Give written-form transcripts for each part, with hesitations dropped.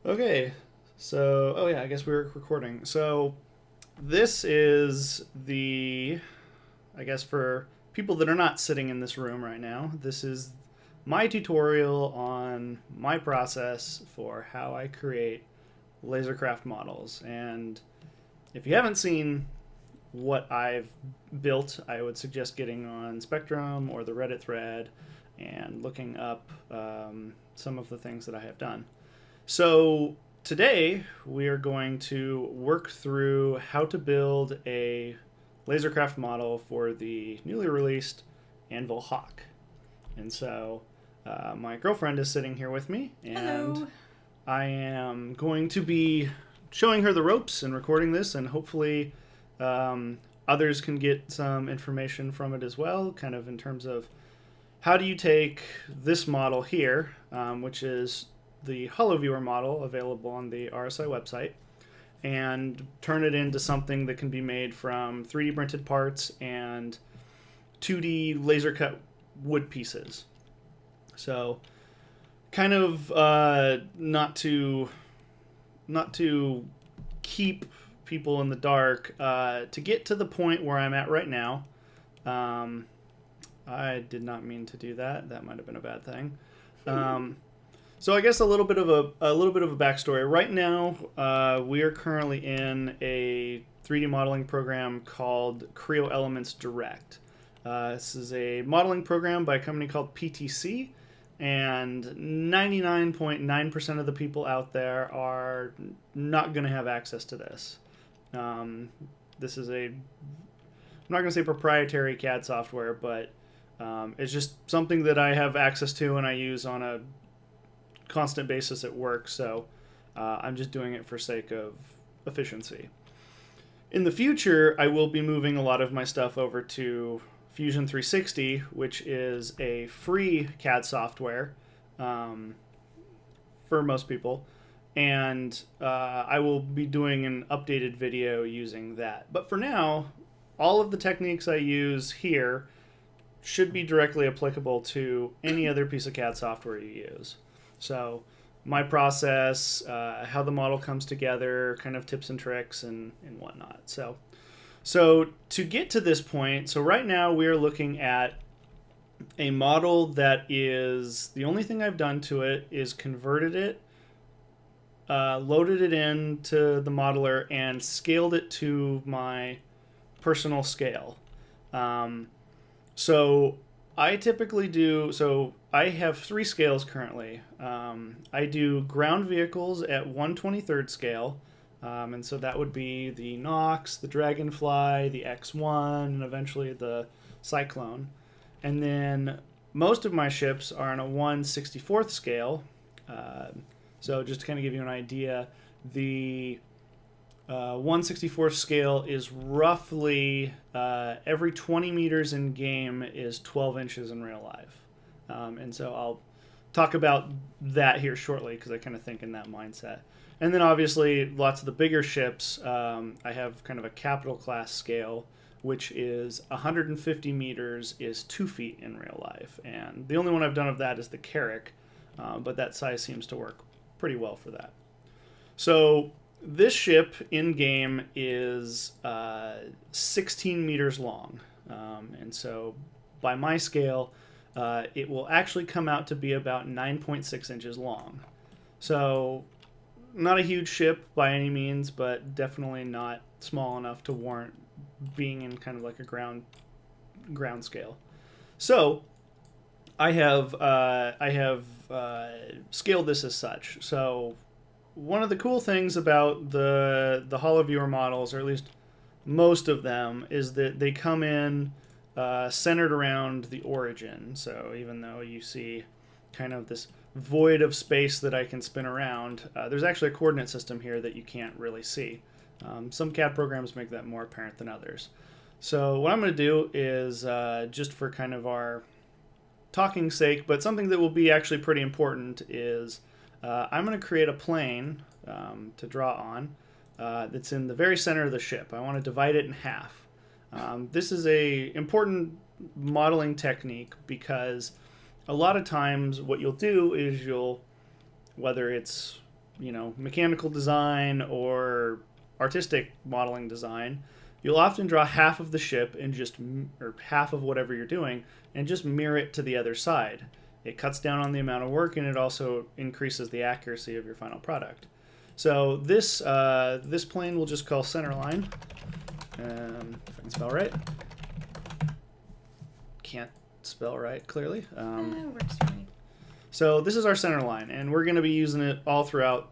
Okay, so, oh yeah, I guess we're recording. So, this is I guess for people that are not sitting in this room right now, this is my tutorial on my process for how I create LaserCraft models. And if you haven't seen what I've built, I would suggest getting on Spectrum or the Reddit thread and looking up some of the things that I have done. So today we are going to work through how to build a LaserCraft model for the newly released Anvil Hawk. And so my girlfriend is sitting here with me, and Hello. I am going to be showing her the ropes and recording this, and hopefully um, others can get some information from it as well, kind of in terms of how do you take this model here, which is the HoloViewer model available on the RSI website, and turn it into something that can be made from 3D printed parts and 2D laser cut wood pieces. So, kind of not to keep people in the dark. To get to the point where I'm at right now, um, I did not mean to do that. That might have been a bad thing. Um, so I guess a little bit of a backstory. Right now, we are currently in a 3D modeling program called Creo Elements Direct. This is a modeling program by a company called PTC, and 99.9% of the people out there are not going to have access to this. This is I'm not going to say proprietary CAD software, but it's just something that I have access to and I use on a constant basis at work. So I'm just doing it for sake of efficiency. In the future, I will be moving a lot of my stuff over to Fusion 360, which is a free CAD software um, for most people. And I will be doing an updated video using that. But for now, all of the techniques I use here should be directly applicable to any other piece of CAD software you use. So, my process, how the model comes together, kind of tips and tricks, and whatnot. So to get to this point, so right now we are looking at a model that is the only thing I've done to it is converted it, loaded it into the modeler, and scaled it to my personal scale. Um, So I typically do. So I have three scales currently. I do ground vehicles at 1/23rd scale, and so that would be the Nox, the Dragonfly, the X1, and eventually the Cyclone. And then most of my ships are on a 1/64th scale. Uh, so just to kind of give you an idea, the 1/64th scale is roughly every 20 meters in game is 12 inches in real life. And so I'll talk about that here shortly because I kind of think in that mindset. And then obviously lots of the bigger ships, I have kind of a capital class scale, which is 150 meters is 2 feet in real life. And the only one I've done of that is the Carrack, but that size seems to work pretty well for that. So this ship in game is 16 meters long. And so by my scale, it will actually come out to be about 9.6 inches long. So not a huge ship by any means, but definitely not small enough to warrant being in kind of like a ground scale. So I have scaled this as such. So one of the cool things about the HoloViewer models, or at least most of them, is that they come in centered around the origin. So even though you see kind of this void of space that I can spin around, there's actually a coordinate system here that you can't really see. Some CAD programs make that more apparent than others. So what I'm going to do is just for kind of our talking sake, but something that will be actually pretty important is I'm going to create a plane to draw on that's in the very center of the ship. I want to divide it in half. This is a important modeling technique because a lot of times what you'll do is whether it's mechanical design or artistic modeling design, you'll often draw half of the ship and or half of whatever you're doing and just mirror it to the other side. It cuts down on the amount of work and it also increases the accuracy of your final product. So this plane we'll just call centerline. If I can spell right. Can't spell right, clearly. Works for me. So this is our center line, and we're going to be using it all throughout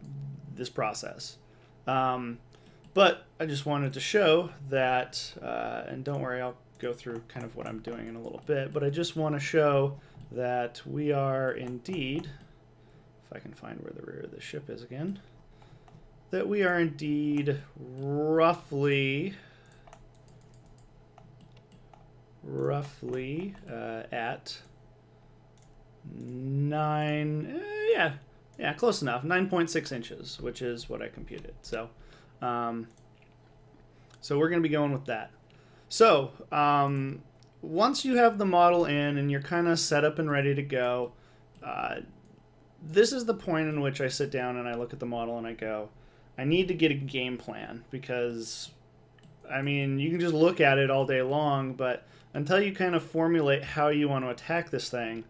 this process. But I just wanted to show that, and don't worry, I'll go through kind of what I'm doing in a little bit, but I just want to show that we are indeed, if I can find where the rear of the ship is again, that we are indeed roughly at close enough, 9.6 inches, which is what I computed. So we're going to be going with that. So once you have the model in and you're kind of set up and ready to go, this is the point in which I sit down and I look at the model and I go, I need to get a game plan, because I mean, you can just look at it all day long, but until you kind of formulate how you want to attack this thing,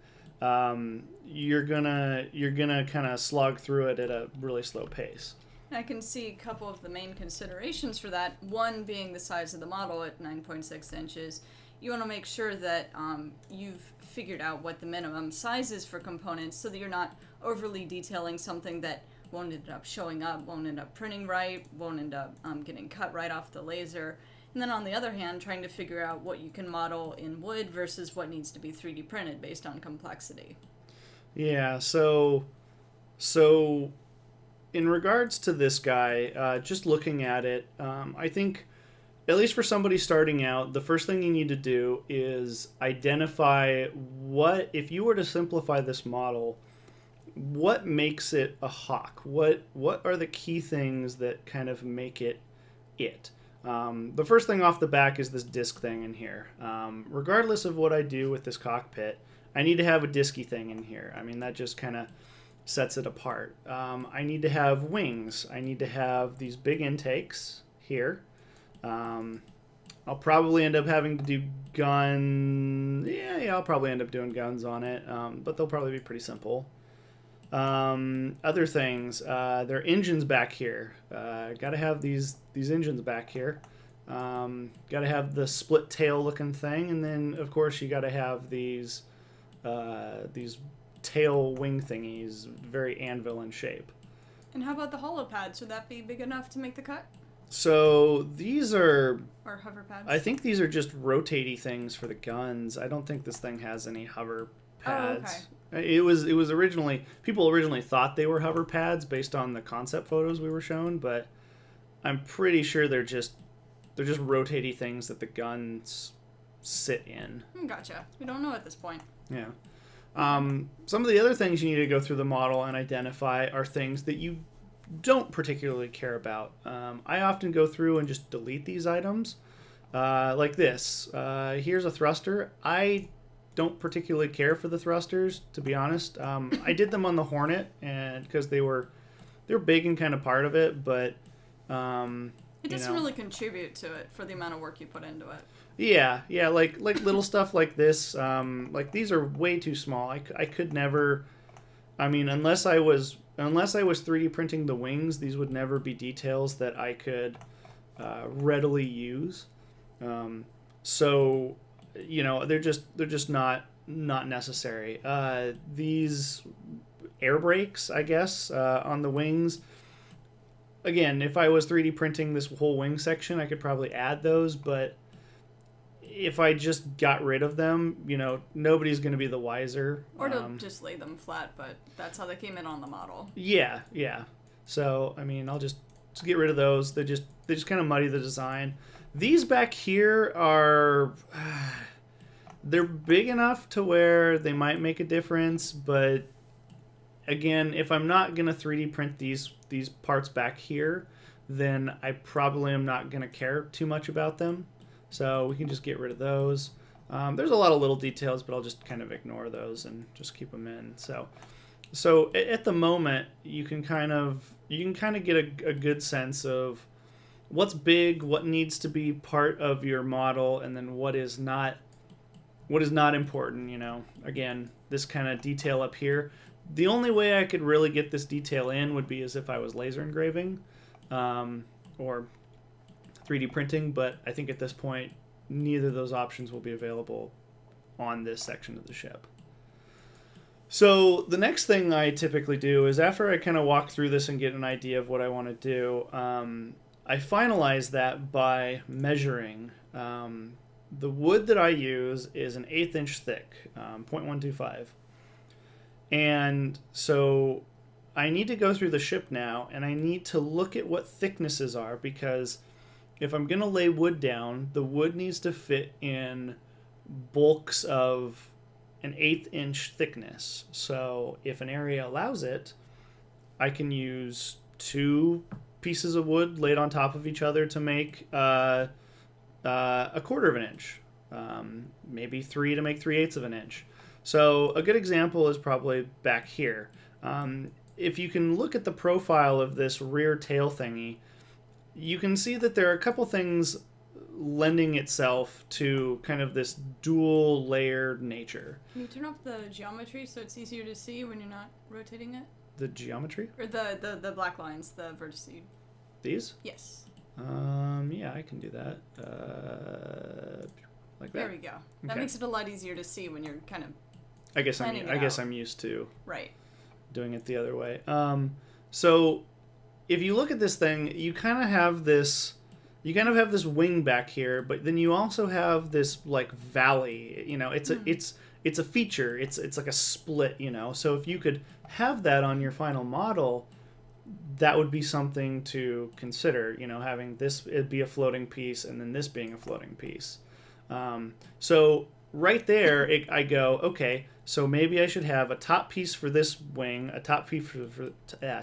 you're gonna kind of slog through it at a really slow pace. I can see a couple of the main considerations for that. One being the size of the model at 9.6 inches. You want to make sure that you've figured out what the minimum size is for components, so that you're not overly detailing something that won't end up showing up, won't end up printing right, won't end up getting cut right off the laser. And then on the other hand, trying to figure out what you can model in wood versus what needs to be 3D printed based on complexity. Yeah, so in regards to this guy, just looking at it, I think, at least for somebody starting out, the first thing you need to do is identify what, if you were to simplify this model, what makes it a Hawk? What are the key things that kind of make it it? The first thing off the back is this disc thing in here. Regardless of what I do with this cockpit, I need to have a disky thing in here. I mean, that just kind of sets it apart. I need to have wings. I need to have these big intakes here. I'll probably end up having to do gun. Yeah, I'll probably end up doing guns on it, but they'll probably be pretty simple. Other things, there are engines back here. Got to have these engines back here. Got to have the split tail looking thing, and then of course you got to have these tail wing thingies, very Anvil in shape. And how about the hollow pads? Would that be big enough to make the cut? So these are... Or hover pads? I think these are just rotatey things for the guns. I don't think this thing has any hover pads. Oh, okay. It was originally... People originally thought they were hover pads based on the concept photos we were shown, but I'm pretty sure they're just rotatey things that the guns sit in. Gotcha. We don't know at this point. Yeah. Some of the other things you need to go through the model and identify are things that you don't particularly care about. I often go through and just delete these items, like this. Here's a thruster. I don't particularly care for the thrusters, to be honest. I did them on the Hornet, and because they're big and kind of part of it, but it doesn't really contribute to it for the amount of work you put into it. Yeah, like little stuff like this. Like these are way too small. I could never. I mean, unless I was 3D printing the wings, these would never be details that I could readily use. So, they're just not necessary. These air brakes, I guess, on the wings. Again, if I was 3D printing this whole wing section, I could probably add those, but if I just got rid of them, nobody's going to be the wiser. Or to just lay them flat, but that's how they came in on the model. Yeah. So, I mean, I'll just get rid of those. They just kind of muddy the design. These back here are... they're big enough to where they might make a difference, but again, if I'm not going to 3D print these parts back here, then I probably am not going to care too much about them. So we can just get rid of those. There's a lot of little details, but I'll just kind of ignore those and just keep them in. So So at the moment, you can kind of get a good sense of what's big, what needs to be part of your model, and then what is not important. Again, this kind of detail up here. The only way I could really get this detail in would be as if I was laser engraving, or 3D printing. But I think at this point, neither of those options will be available on this section of the ship. So the next thing I typically do is after I kind of walk through this and get an idea of what I want to do, I finalize that by measuring. The wood that I use is an 1/8 inch thick, 0.125. And so I need to go through the ship now, and I need to look at what thicknesses are, because if I'm going to lay wood down, the wood needs to fit in bulks of an 1/8 inch thickness. So if an area allows it, I can use 2 pieces of wood laid on top of each other to make a 1/4 of an inch, maybe 3 to make 3/8 of an inch. So a good example is probably back here. If you can look at the profile of this rear tail thingy, you can see that there are a couple things lending itself to kind of this dual layered nature. Can you turn off the geometry so it's easier to see when you're not rotating it? The geometry? Or the black lines, the vertices. These? Yes. Yeah, I can do that. Like that. There we go. That Okay. makes it a lot easier to see when you're kind of I guess planning it I guess out. I'm used to Right. doing it the other way. So if you look at this thing, you kind of have this wing back here, but then you also have this like valley. It's a feature. It's like a split. So if you could have that on your final model, that would be something to consider. Having this it be a floating piece, and then this being a floating piece. So right there, I go, okay, so maybe I should have a top piece for this wing, a top piece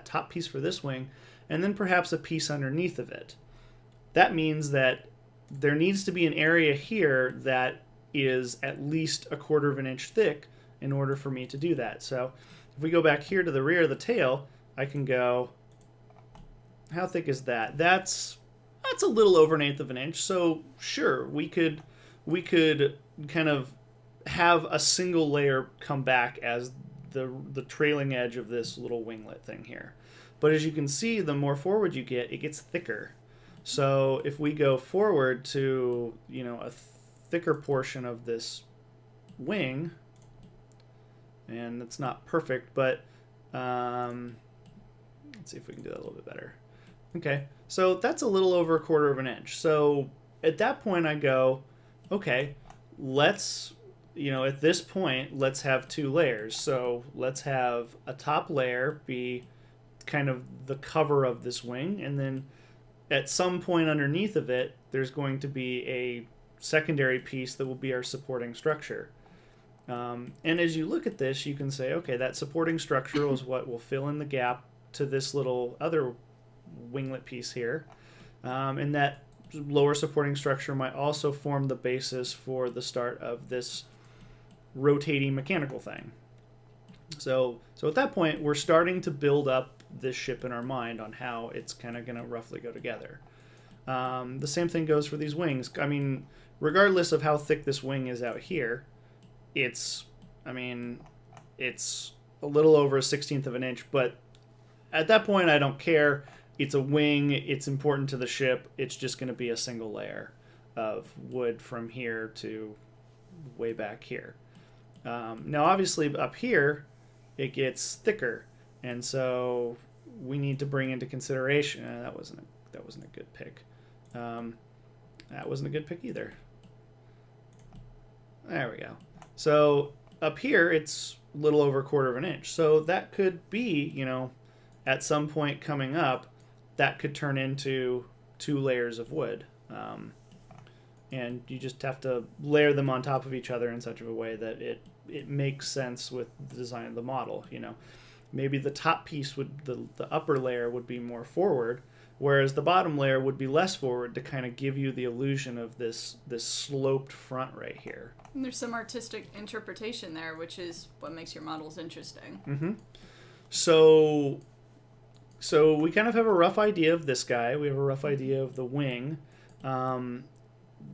top piece for this wing, and then perhaps a piece underneath of it. That means that there needs to be an area here that is at least a 1/4 of an inch thick in order for me to do that. So if we go back here to the rear of the tail, I can go, how thick is that? That's a little over 1/8 of an inch. So sure, we could kind of have a single layer come back as the trailing edge of this little winglet thing here. But as you can see, the more forward you get, it gets thicker. So if we go forward to, a thicker portion of this wing, and it's not perfect, but let's see if we can do that a little bit better. Okay, so that's a little over a 1/4 of an inch. So at that point I go, okay, at this point, let's have 2 layers. So let's have a top layer be kind of the cover of this wing, and then at some point underneath of it, there's going to be a secondary piece that will be our supporting structure. And as you look at this, you can say, okay, that supporting structure is what will fill in the gap to this little other winglet piece here. And that lower supporting structure might also form the basis for the start of this rotating mechanical thing. So at that point, we're starting to build up this ship in our mind on how it's kind of going to roughly go together. The same thing goes for these wings. I mean, regardless of how thick this wing is out here, it's a little over a 1/16 of an inch, but at that point, I don't care. It's a wing. It's important to the ship. It's just going to be a single layer of wood from here to way back here. Now, obviously, up here, it gets thicker, and so we need to bring into consideration. That wasn't a good pick. That wasn't a good pick either. There we go. So up here, it's a little over a 1/4 of an inch. So that could be, at some point coming up, that could turn into 2 layers of wood. And you just have to layer them on top of each other in such a way that it makes sense with the design of the model. Maybe the top piece the upper layer would be more forward, whereas the bottom layer would be less forward to kind of give you the illusion of this sloped front right here. And there's some artistic interpretation there, which is what makes your models interesting. Mm-hmm. So we kind of have a rough idea of this guy. We have a rough idea of the wing. Um,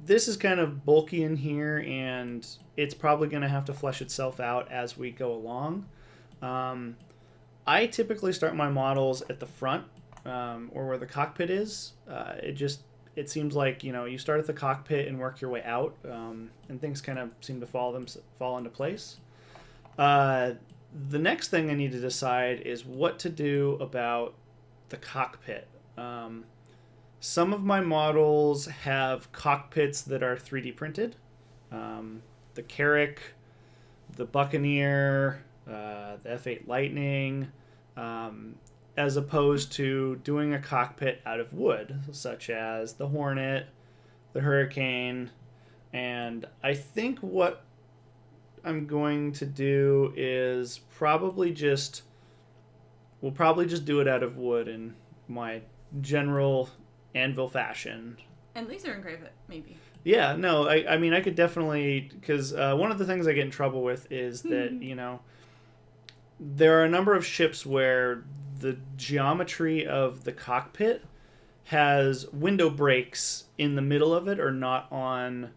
this is kind of bulky in here, and it's probably going to have to flesh itself out as we go along. Um, I typically start my models at the front, or where the cockpit is. It seems like you start at the cockpit and work your way out, and things kind of seem to fall into place. The next thing I need to decide is what to do about the cockpit. Some of my models have cockpits that are 3D printed. The Carrack, the Buccaneer, the F8 Lightning, as opposed to doing a cockpit out of wood, such as the Hornet, the Hurricane, and I think what I'm going to do is we'll probably just do it out of wood in my general Anvil fashion. And laser engrave it, maybe. Yeah, no, I mean, I could definitely, because one of the things I get in trouble with is that, there are a number of ships where the geometry of the cockpit has window breaks in the middle of it, or not on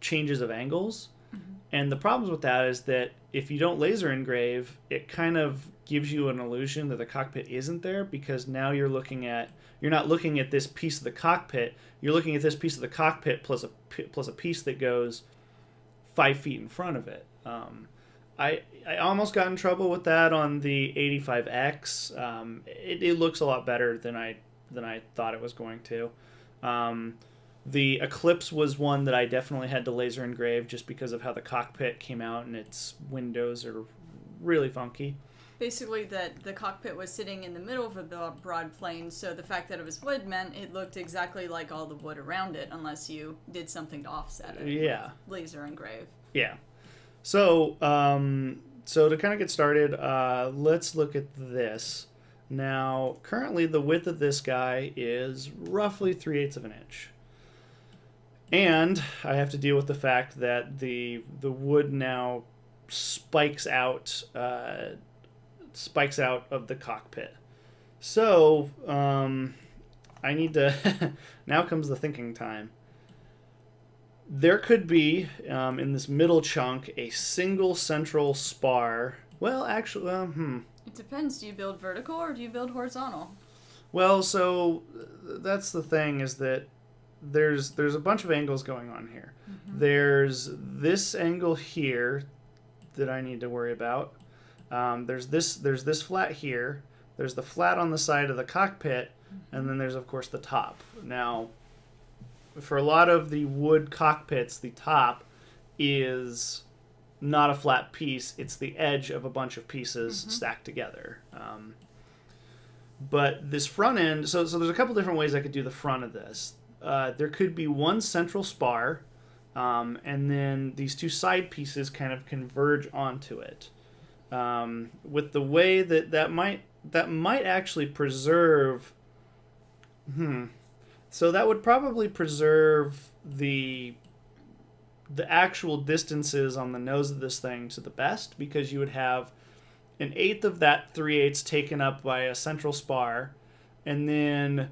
changes of angles. Mm-hmm. And the problems with that is that if you don't laser engrave, it kind of gives you an illusion that the cockpit isn't there, because now you're not looking at this piece of the cockpit, you're looking at this piece of the cockpit plus a piece that goes 5 feet in front of it. I almost got in trouble with that on the 85X. It looks a lot better than I thought it was going to. The Eclipse was one that I definitely had to laser engrave just because of how the cockpit came out, and its windows are really funky. Basically, that the cockpit was sitting in the middle of a broad plane, so the fact that it was wood meant it looked exactly like all the wood around it, unless you did something to offset it. Yeah. Laser engrave. Yeah. So, to kind of get started, let's look at this. Now, currently the width of this guy is roughly 3/8 of an inch. And I have to deal with the fact that the wood now spikes out of the cockpit. So, I need to... Now comes the thinking time. There could be, in this middle chunk, a single central spar. Well, actually, It depends. Do you build vertical or do you build horizontal? Well, so that's the thing, is that there's a bunch of angles going on here. Mm-hmm. There's this angle here that I need to worry about. There's this flat here. There's the flat on the side of the cockpit, and then there's, of course, the top. Now, for a lot of the wood cockpits, the top is not a flat piece. It's the edge of a bunch of pieces stacked together. But this front end, so there's a couple different ways I could do the front of this. There could be one central spar, and then these two side pieces kind of converge onto it. With the way that might actually preserve... So that would probably preserve the actual distances on the nose of this thing to the best, because you would have 1/8 of that 3/8 taken up by a central spar, and then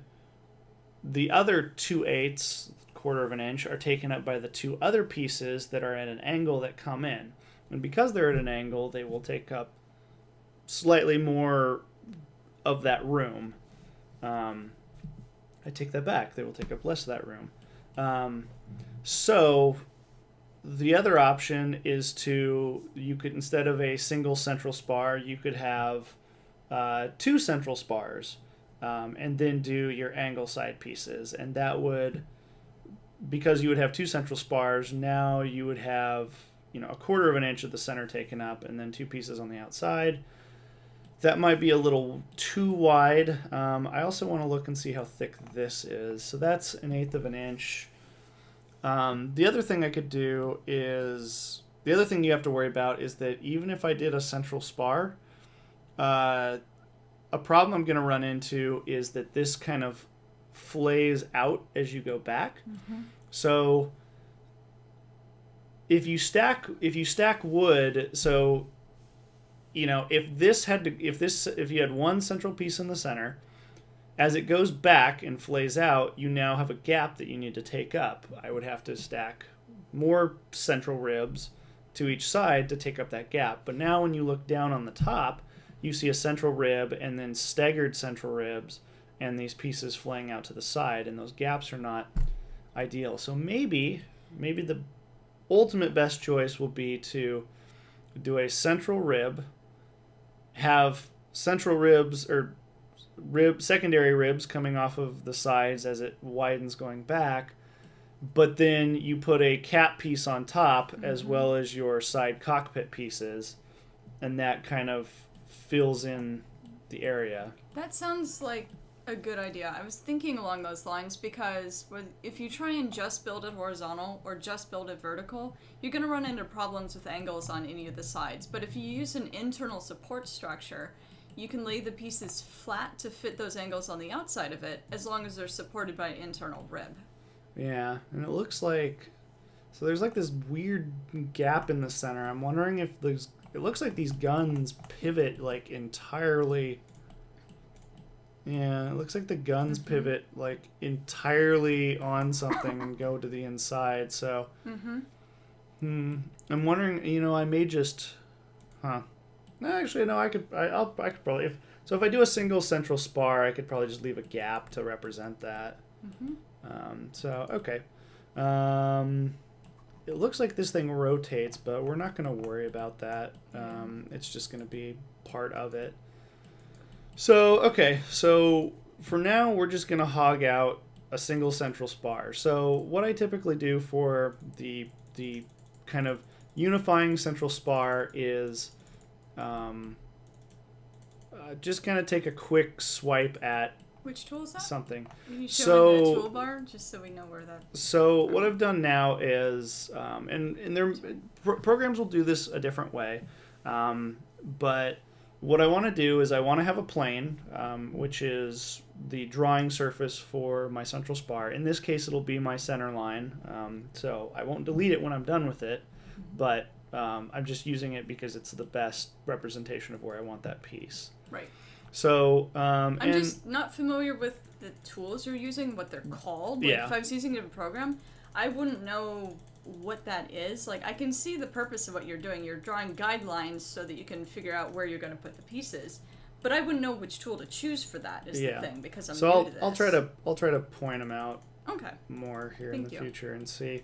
the other 2/8, 1/4 of an inch, are taken up by the two other pieces that are at an angle that come in. And because they're at an angle, they will take up slightly more of that room. I take that back. They will take up less of that room. So the other option is you could, instead of a single central spar, you could have 2 central spars, and then do your angle side pieces. And that would, because you would have 2 central spars, now you would have 1/4 of an inch of the center taken up, and then 2 pieces on the outside. That might be a little too wide. I also want to look and see how thick this is. So that's 1/8 of an inch. The other thing I could do is... The other thing you have to worry about is that even if I did a central spar, a problem I'm going to run into is that this kind of flays out as you go back. Mm-hmm. So if you stack wood, so if you had one central piece in the center, as it goes back and flays out, you now have a gap that you need to take up. I would have to stack more central ribs to each side to take up that gap. But now when you look down on the top, you see a central rib and then staggered central ribs and these pieces flaying out to the side, and those gaps are not ideal. So maybe the ultimate best choice will be to do a central rib, have central ribs or secondary ribs coming off of the sides as it widens going back, but then you put a cap piece on top as well as your side cockpit pieces, and that kind of fills in the area. That sounds like a good idea. I was thinking along those lines because if you try and just build it horizontal or just build it vertical, you're going to run into problems with angles on any of the sides. But if you use an internal support structure, you can lay the pieces flat to fit those angles on the outside of it, as long as they're supported by an internal rib. Yeah, and it looks like... So there's like this weird gap in the center. I'm wondering if it looks like these guns pivot like entirely... Yeah, it looks like the guns pivot like entirely on something and go to the inside, so... I'm wondering, I may just... Actually, no, I could probably... If I do a single central spar, I could probably just leave a gap to represent that. Okay. It looks like this thing rotates, but we're not going to worry about that. It's just going to be part of it. So for now, we're just going to hog out a single central spar. So what I typically do for the kind of unifying central spar is just kind of take a quick swipe at which tool is that? Something. Can you show me the toolbar just so we know where that... So what I've done now is, programs will do this a different way, but what I want to do is I want to have a plane, which is the drawing surface for my central spar. In this case, it'll be my center line, so I won't delete it when I'm done with it, but I'm just using it because it's the best representation of where I want that piece. Right. So, I'm just not familiar with the tools you're using, what they're called. Like, if I was using a program, I wouldn't know what that is. Like, I can see the purpose of what you're doing. You're drawing guidelines so that you can figure out where you're going to put the pieces. But I wouldn't know which tool to choose for that is the thing, because I'm new to this. I'll try to point them out more here in the future and see.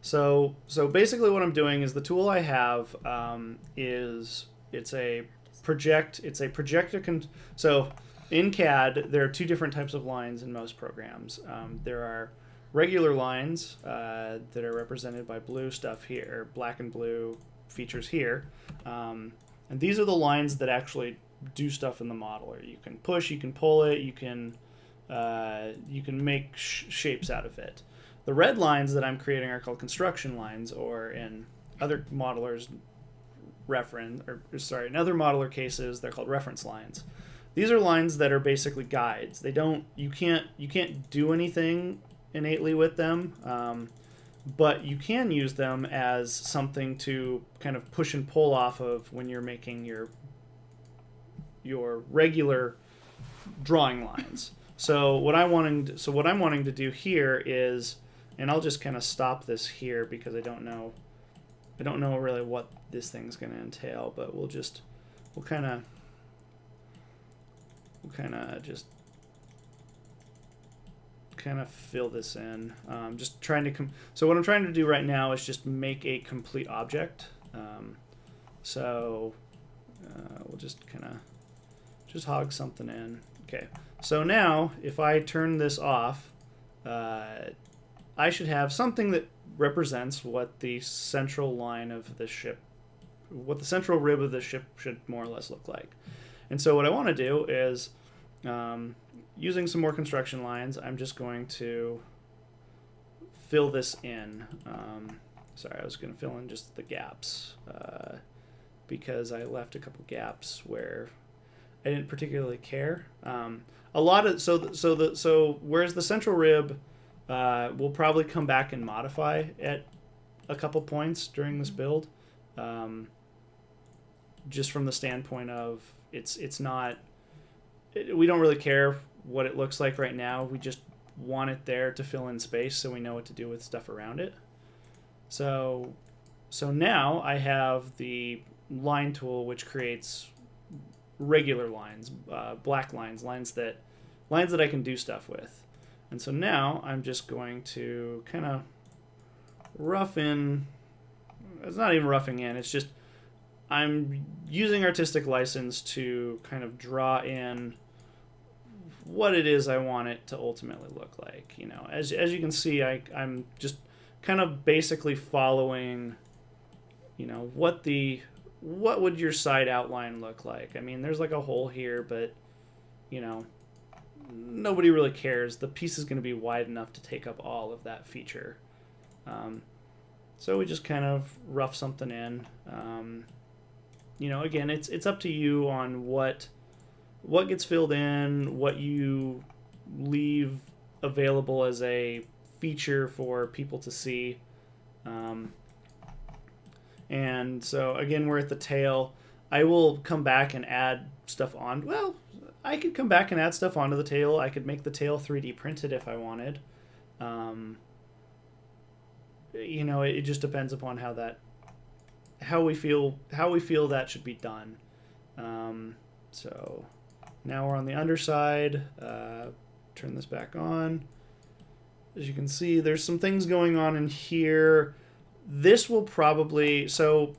So basically what I'm doing is the tool I have so in CAD there are two different types of lines in most programs. There are regular lines that are represented by blue stuff here, black and blue features here, and these are the lines that actually do stuff in the modeler. You can push, you can pull it, you can make shapes out of it. The red lines that I'm creating are called construction lines, or in other modelers in other modeler cases, they're called reference lines. These are lines that are basically guides. You can't do anything innately with them, but you can use them as something to kind of push and pull off of when you're making your regular drawing lines. So what I'm wanting to do here is, and I'll just kind of stop this here because I don't know really what this thing's going to entail, but we'll kind of fill this in. So what I'm trying to do right now is just make a complete object. We'll just kind of hog something in. Okay. So now if I turn this off, I should have something that represents what the central line of the ship, what the central rib of the ship should more or less look like. And so what I want to do is, using some more construction lines, I'm just going to fill this in. I was going to fill in just the gaps because I left a couple gaps where I didn't particularly care. Whereas the central rib we'll probably come back and modify at a couple points during this build. just from the standpoint of it's not, we don't really care what it looks like right now. We just want it there to fill in space so we know what to do with stuff around it. So now I have the line tool, which creates regular lines, black lines, lines that I can do stuff with. And so now I'm just going to kind of rough in. It's not even roughing in. It's just I'm using artistic license to kind of draw in what it is I want it to ultimately look like. You know, as you can see, I'm just kind of basically following, you know, what would your side outline look like? I mean, there's like a hole here, but, you know, nobody really cares. The piece is going to be wide enough to take up all of that feature. So we just kind of rough something in. You know, again, it's up to you on what gets filled in, what you leave available as a feature for people to see. And so again, we're at the tail. I will come back and add stuff on. Well, I could come back and add stuff onto the tail. I could make the tail 3D printed if I wanted. You know, it just depends upon how we feel that should be done. So now we're on the underside. Turn this back on. As you can see, there's some things going on in here. This will probably... So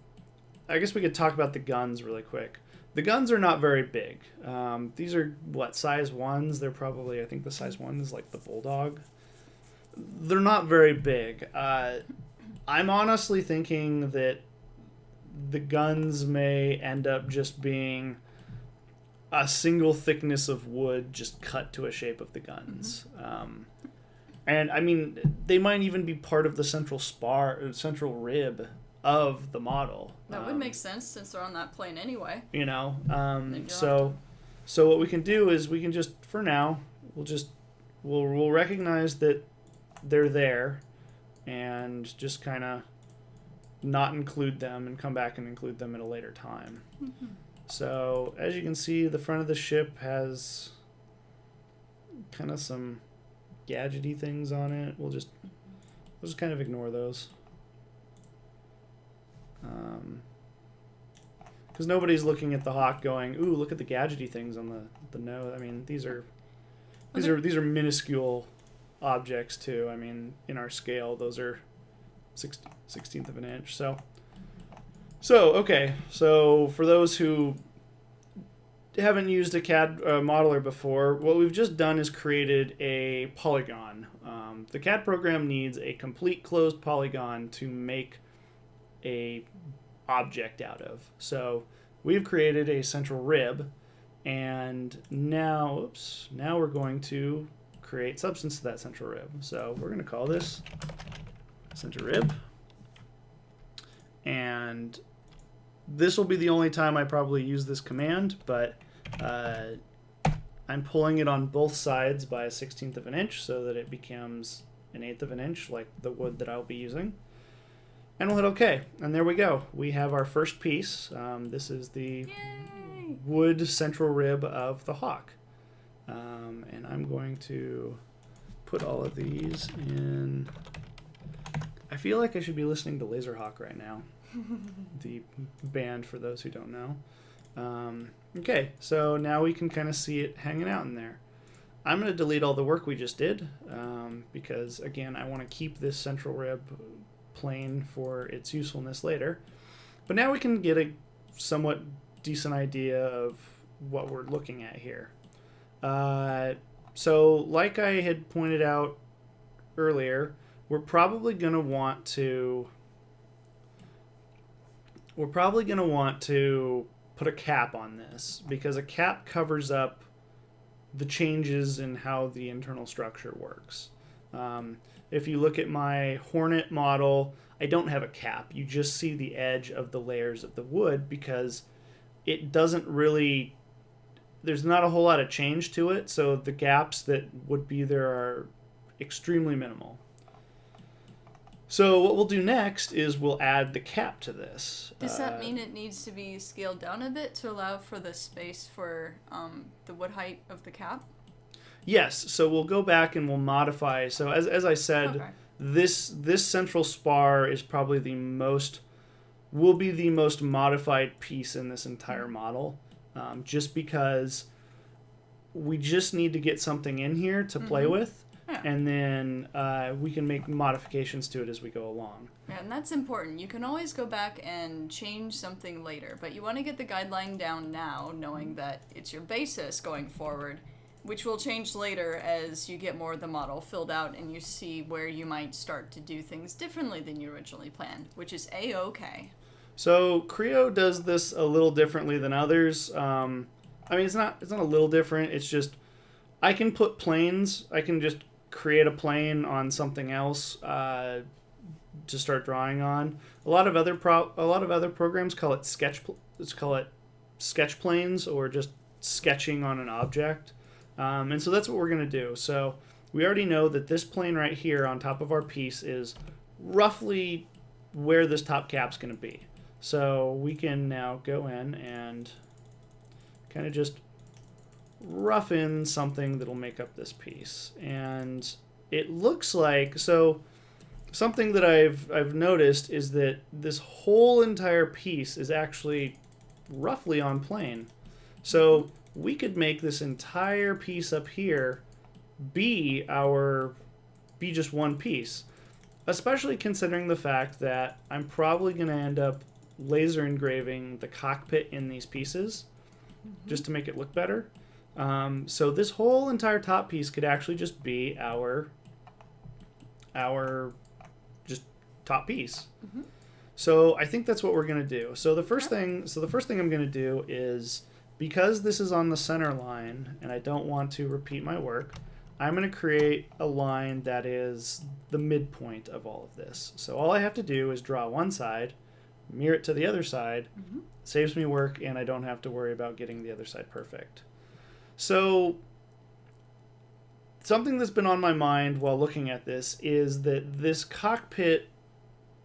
I guess we could talk about the guns really quick. The guns are not very big. These are, what, size 1s? They're probably, I think the size 1 is like the Bulldog. They're not very big. I'm honestly thinking that the guns may end up just being a single thickness of wood just cut to a shape of the guns. And I mean, they might even be part of the central rib of the model. That would make sense since they're on that plane anyway. You know, so what we can do is we can just, for now, we'll recognize that they're there and just kind of not include them and come back and include them at a later time. So as you can see, the front of the ship has kind of some gadgety things on it. We'll just kind of ignore those. Because nobody's looking at the Hawk going, "Ooh, look at the gadgety things on the nose." I mean, these are minuscule objects too. I mean, in our scale, those are 16th of an inch. So okay. So for those who haven't used a CAD modeler before, what we've just done is created a polygon. The CAD program needs a complete closed polygon to make a object out of. So we've created a central rib, and now we're going to create substance to that central rib. So we're going to call this center rib, and this will be the only time I probably use this command, but I'm pulling it on both sides by a 16th of an inch so that it becomes an 1/8 of an inch like the wood that I'll be using. And we'll hit OK. And there we go. We have our first piece. This is the Yay! wood central rib of the Hawk. And I'm going to put all of these in. I feel like I should be listening to Laserhawk right now. The band, for those who don't know. Okay, so now we can kind of see it hanging out in there. I'm going to delete all the work we just did because, again, I want to keep this central rib plane for its usefulness later. But now we can get a somewhat decent idea of what we're looking at here. So like I had pointed out earlier, we're probably going to want to put a cap on this because a cap covers up the changes in how the internal structure works. If you look at my Hornet model, I don't have a cap. You just see the edge of the layers of the wood because it doesn't really, there's not a whole lot of change to it, so the gaps that would be there are extremely minimal. So what we'll do next is we'll add the cap to this. Does that mean it needs to be scaled down a bit to allow for the space for the wood height of the cap? Yes, so we'll go back and we'll modify. So as I said, Okay. this central spar is probably will be the most modified piece in this entire model, just because we just need to get something in here to play with. Yeah. And then we can make modifications to it as we go along. Yeah, and that's important. You can always go back and change something later, but you want to get the guideline down now, knowing that it's your basis going forward, which will change later as you get more of the model filled out and you see where you might start to do things differently than you originally planned, which is A-okay. So Creo does this a little differently than others. I mean, it's not a little different. It's just I can put planes. I can just create a plane on something else to start drawing on. A lot of other programs call it sketch planes or just sketching on an object. And so that's what we're going to do. So we already know that this plane right here on top of our piece is roughly where this top cap's going to be. So we can now go in and kind of just rough in something that'll make up this piece. And it looks like, so something that I've noticed is that this whole entire piece is actually roughly on plane. So we could make this entire piece up here be just one piece, especially considering the fact that I'm probably going to end up laser engraving the cockpit in these pieces just to make it look better. So this whole entire top piece could actually just be our just top piece. So I think that's what we're going to do. So the first thing I'm going to do is, because this is on the center line and I don't want to repeat my work, I'm going to create a line that is the midpoint of all of this. So all I have to do is draw one side, mirror it to the other side, saves me work, and I don't have to worry about getting the other side perfect. So something that's been on my mind while looking at this is that this cockpit,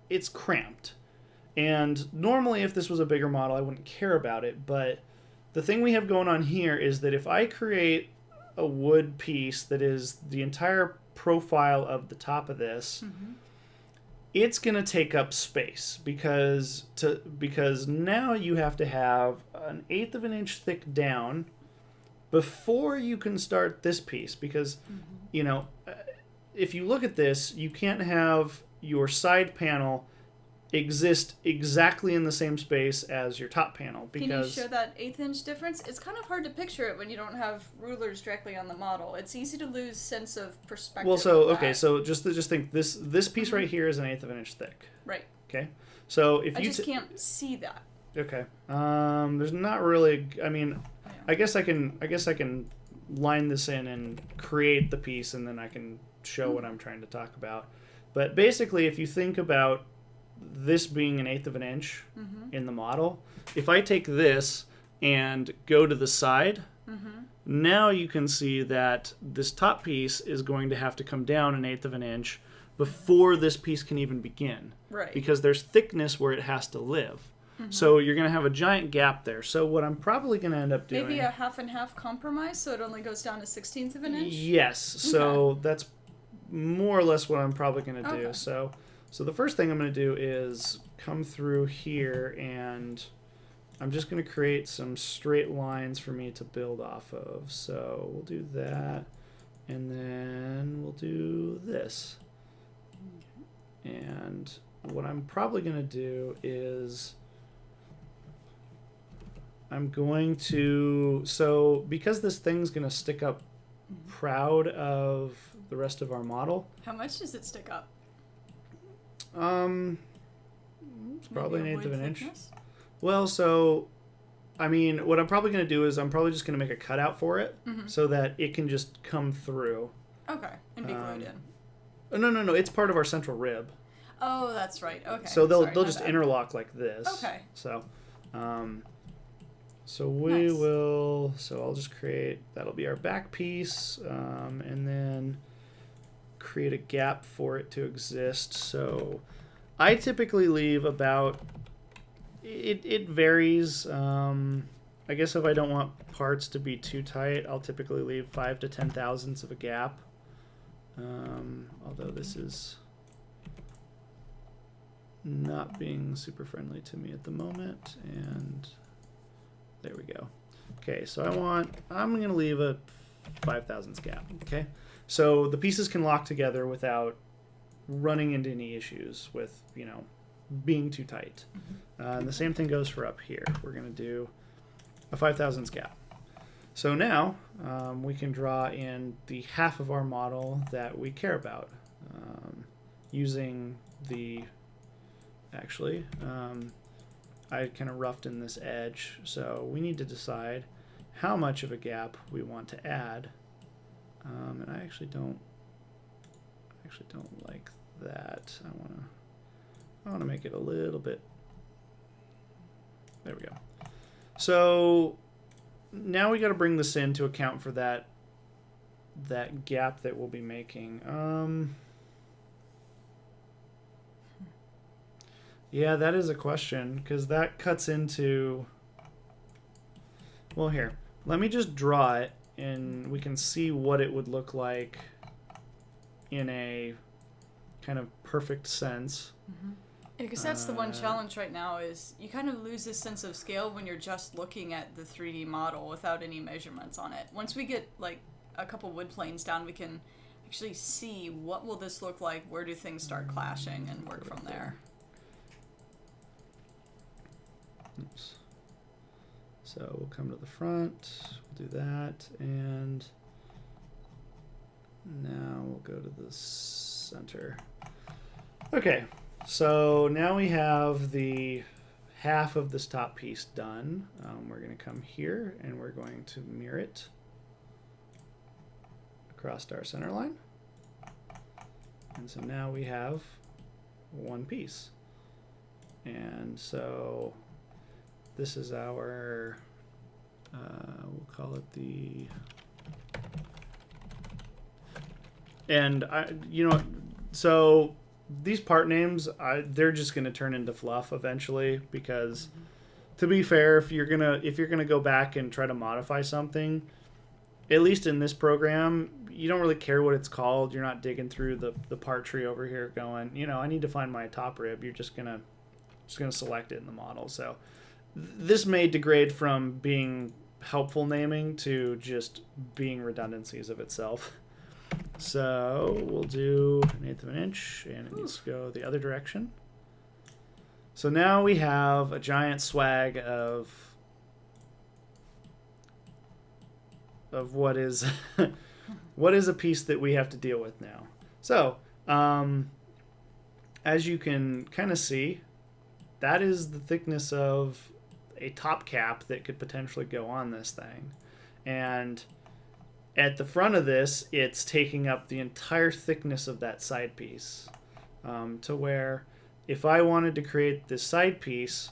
it's cramped. And normally if this was a bigger model, I wouldn't care about it, but the thing we have going on here is that if I create a wood piece that is the entire profile of the top of this, it's going to take up space because now you have to have an 1/8 of an inch thick down before you can start this piece, because you know, if you look at this, you can't have your side panel exist exactly in the same space as your top panel, because Can you show that 1/8 inch difference? It's kind of hard to picture it when you don't have rulers directly on the model. It's easy to lose sense of perspective. well, so with okay, that. so just think this piece right here is an 1/8 of an inch thick. Right. Okay, so if I you just can't see that. okay, there's not really. I mean, Yeah. I guess I can line this in and create the piece, and then I can show what I'm trying to talk about. But basically, if you think about this being an 1/8 of an inch in the model, if I take this and go to the side, now you can see that this top piece is going to have to come down an 1/8 of an inch before this piece can even begin. Right. Because there's thickness where it has to live. So you're going to have a giant gap there. So what I'm probably going to end up doing... Maybe a half and half compromise, so it only goes down to 1/16 of an inch? Yes. So that's more or less what I'm probably going to do. Okay. So the first thing I'm going to do is come through here, and I'm just going to create some straight lines for me to build off of. So we'll do that, and then we'll do this. And what I'm probably going to do is I'm going to, so because this thing's going to stick up proud of the rest of our model. How much does it stick up? It's probably an Maybe a 1/8 of an wood inch. thickness? Well, so, I mean, what I'm probably going to do is I'm probably just going to make a cutout for it so that it can just come through. Okay, and be glued in. Oh, no, it's part of our central rib. Oh, that's right. Okay. So they'll Sorry, my just bad. interlock like this. Okay. So, so we Nice. will. So I'll just create. That'll be our back piece, and then create a gap for it to exist. So I typically leave about, it varies. I guess if I don't want parts to be too tight, I'll typically leave 5 to 10 thousandths of a gap. Although this is not being super friendly to me at the moment, and there we go. Okay, so I'm going to leave a 5 thousandths gap. Okay, so the pieces can lock together without running into any issues with, you know, being too tight. And the same thing goes for up here. We're going to do a 5 thousandths gap. So now we can draw in the half of our model that we care about using the, actually, I kind of roughed in this edge, so we need to decide how much of a gap we want to add. And I actually don't like that. I want to make it a little bit. There we go. So now we got to bring this in to account for that gap that we'll be making. Yeah, that is a question, because that cuts into, well, here, let me just draw it and we can see what it would look like in a kind of perfect sense. Yeah, because that's the one challenge right now, is you kind of lose this sense of scale when you're just looking at the 3D model without any measurements on it. Once we get like a couple wood planes down, we can actually see what will this look like, where do things start clashing, and work from there. Oops. So we'll come to the front, we'll do that, and now we'll go to the center. Okay, so now we have the half of this top piece done. We're going to come here and we're going to mirror it across our center line. And so now we have one piece. And so this is our, we'll call it the, and so these part names, they're just going to turn into fluff eventually, because to be fair, if you're gonna go back and try to modify something, at least in this program, you don't really care what it's called. You're not digging through the part tree over here going, I need to find my top rib. You're just gonna select it in the model. So this may degrade from being helpful naming to just being redundancies of itself. So we'll do 1/8 of an inch, and it needs to go the other direction. So now we have a giant swag of what is what is a piece that we have to deal with now. So as you can kind of see, that is the thickness of a top cap that could potentially go on this thing. And at the front of this, it's taking up the entire thickness of that side piece, to where if I wanted to create this side piece,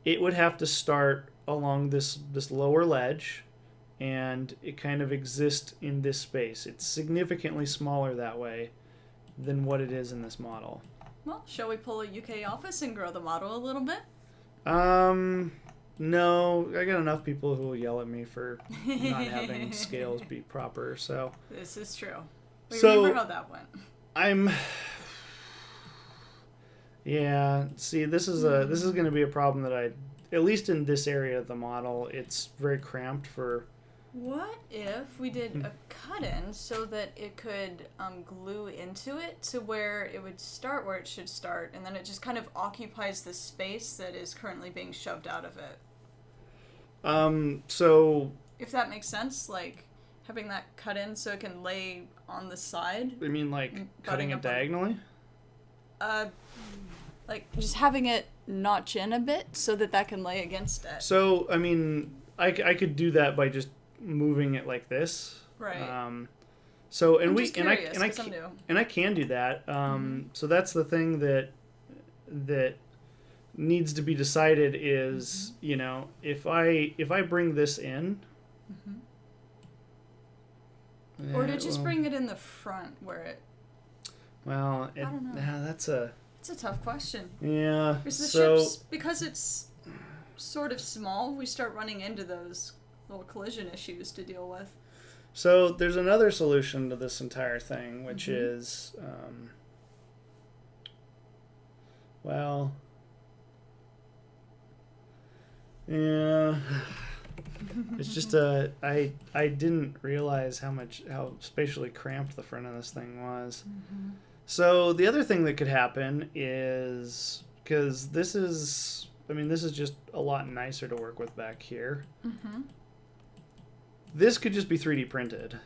it would have to start along this lower ledge, and it kind of exists in this space. It's significantly smaller that way than what it is in this model. Well, shall we pull a UK office and grow the model a little bit? No, I got enough people who will yell at me for not having scales be proper, so. This is true. We remember how that went. Yeah, see, this is going to be a problem that at least in this area of the model, it's very cramped for. What if we did a cut-in so that it could glue into it to where it would start where it should start, and then it just kind of occupies the space that is currently being shoved out of it? So. If that makes sense, like having that cut in so it can lay on the side. I mean, like cutting it diagonally? Like just having it notch in a bit so that can lay against it. So, I mean, I could do that by just moving it like this. Right. So, and I can do that. So that's the thing that needs to be decided is, if I bring this in, or to just bring it in the front where it Well, I don't know. yeah, It's a tough question. yeah. Because the So ships, because it's sort of small, we start running into those little collision issues to deal with. so there's another solution to this entire thing, which Mm-hmm. is, well, yeah. It's just I didn't realize how spatially cramped the front of this thing was. Mm-hmm. So the other thing that could happen is because this is just a lot nicer to work with back here. Mm-hmm. This could just be 3D printed,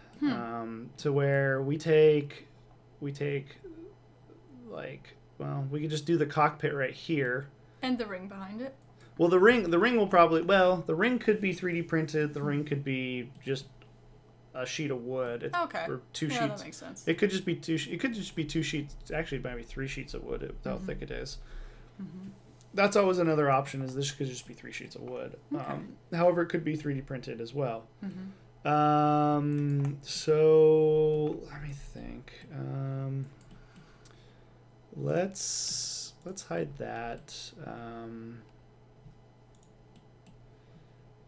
to where we take like, well, we could just do the cockpit right here. And the ring behind it. Well, the ring will probably, well, the ring could be 3D printed. The ring could be just a sheet of wood. Okay. Or two Yeah, sheets. that makes sense. It could just be two sheets. Actually, it might be 3 sheets of wood. How thick it is. Mm-hmm. That's always another option. Is this could just be 3 sheets of wood. Okay. However, it could be 3D printed as well. Mm-hmm. So let me think. Let's hide that.